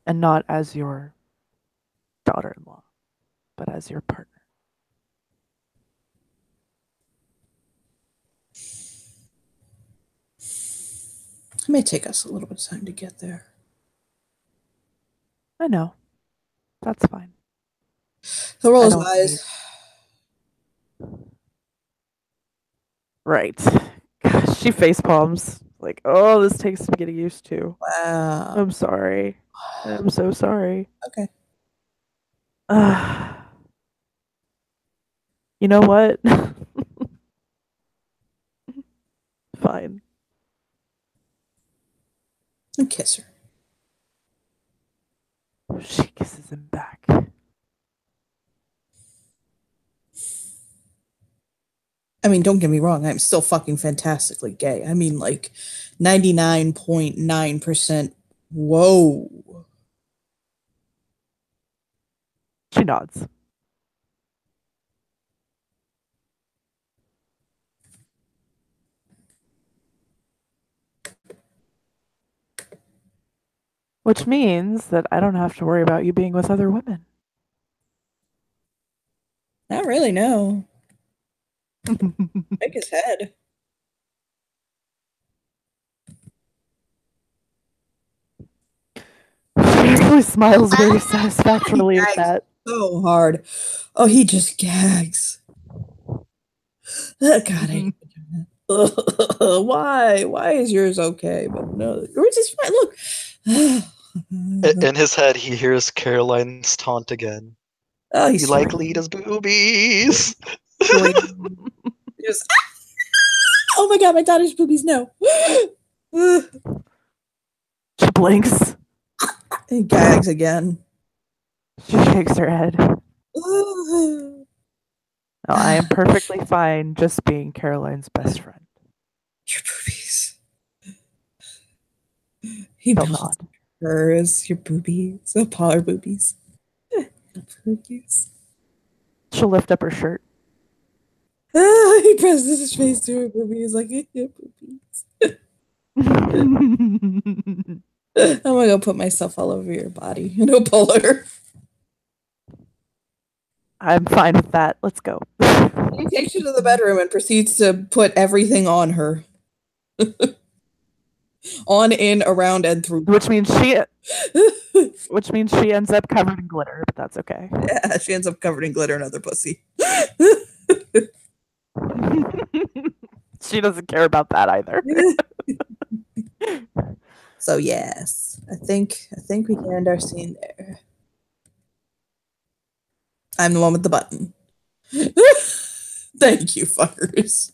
And not as your daughter-in-law, but as your partner. It may take us a little bit of time to get there. I know. That's fine. He'll roll I his don't eyes. Right. Gosh, she face palms. Like, oh, this takes some getting used to. Wow. I'm sorry. I'm so sorry. Okay. You know what? Fine. And kiss her. She kisses him back. I mean, don't get me wrong. I'm still fucking fantastically gay. I mean, like 99.9%. Whoa. She nods. Which means that I don't have to worry about you being with other women. Not really, no. Shake his head. She actually smiles very satisfactorily at that. So hard. Oh, he just gags. God, I hate why? Why is yours okay? But no, yours is fine. Look. In his head, he hears Caroline's taunt again. Oh, he's You like Lita's boobies? Just, oh my God, my daughter's boobies. No. She blinks. He gags again. She shakes her head. No, I am perfectly fine just being Caroline's best friend. Your boobies. He He'll nods. nod. Hers, your boobies, the Polar boobies. Boobies. She'll lift up her shirt. He presses his face to her boobies like, your boobies. I'm gonna go put myself all over your body. No puller. I'm fine with that. Let's go. He takes you to the bedroom and proceeds to put everything on her. On, in, around, and through. Which means she ends up covered in glitter, but that's okay. Yeah, she ends up covered in glitter and other pussy. She doesn't care about that either. So yes, I think we can end our scene there. I'm the one with the button. Thank you, fuckers.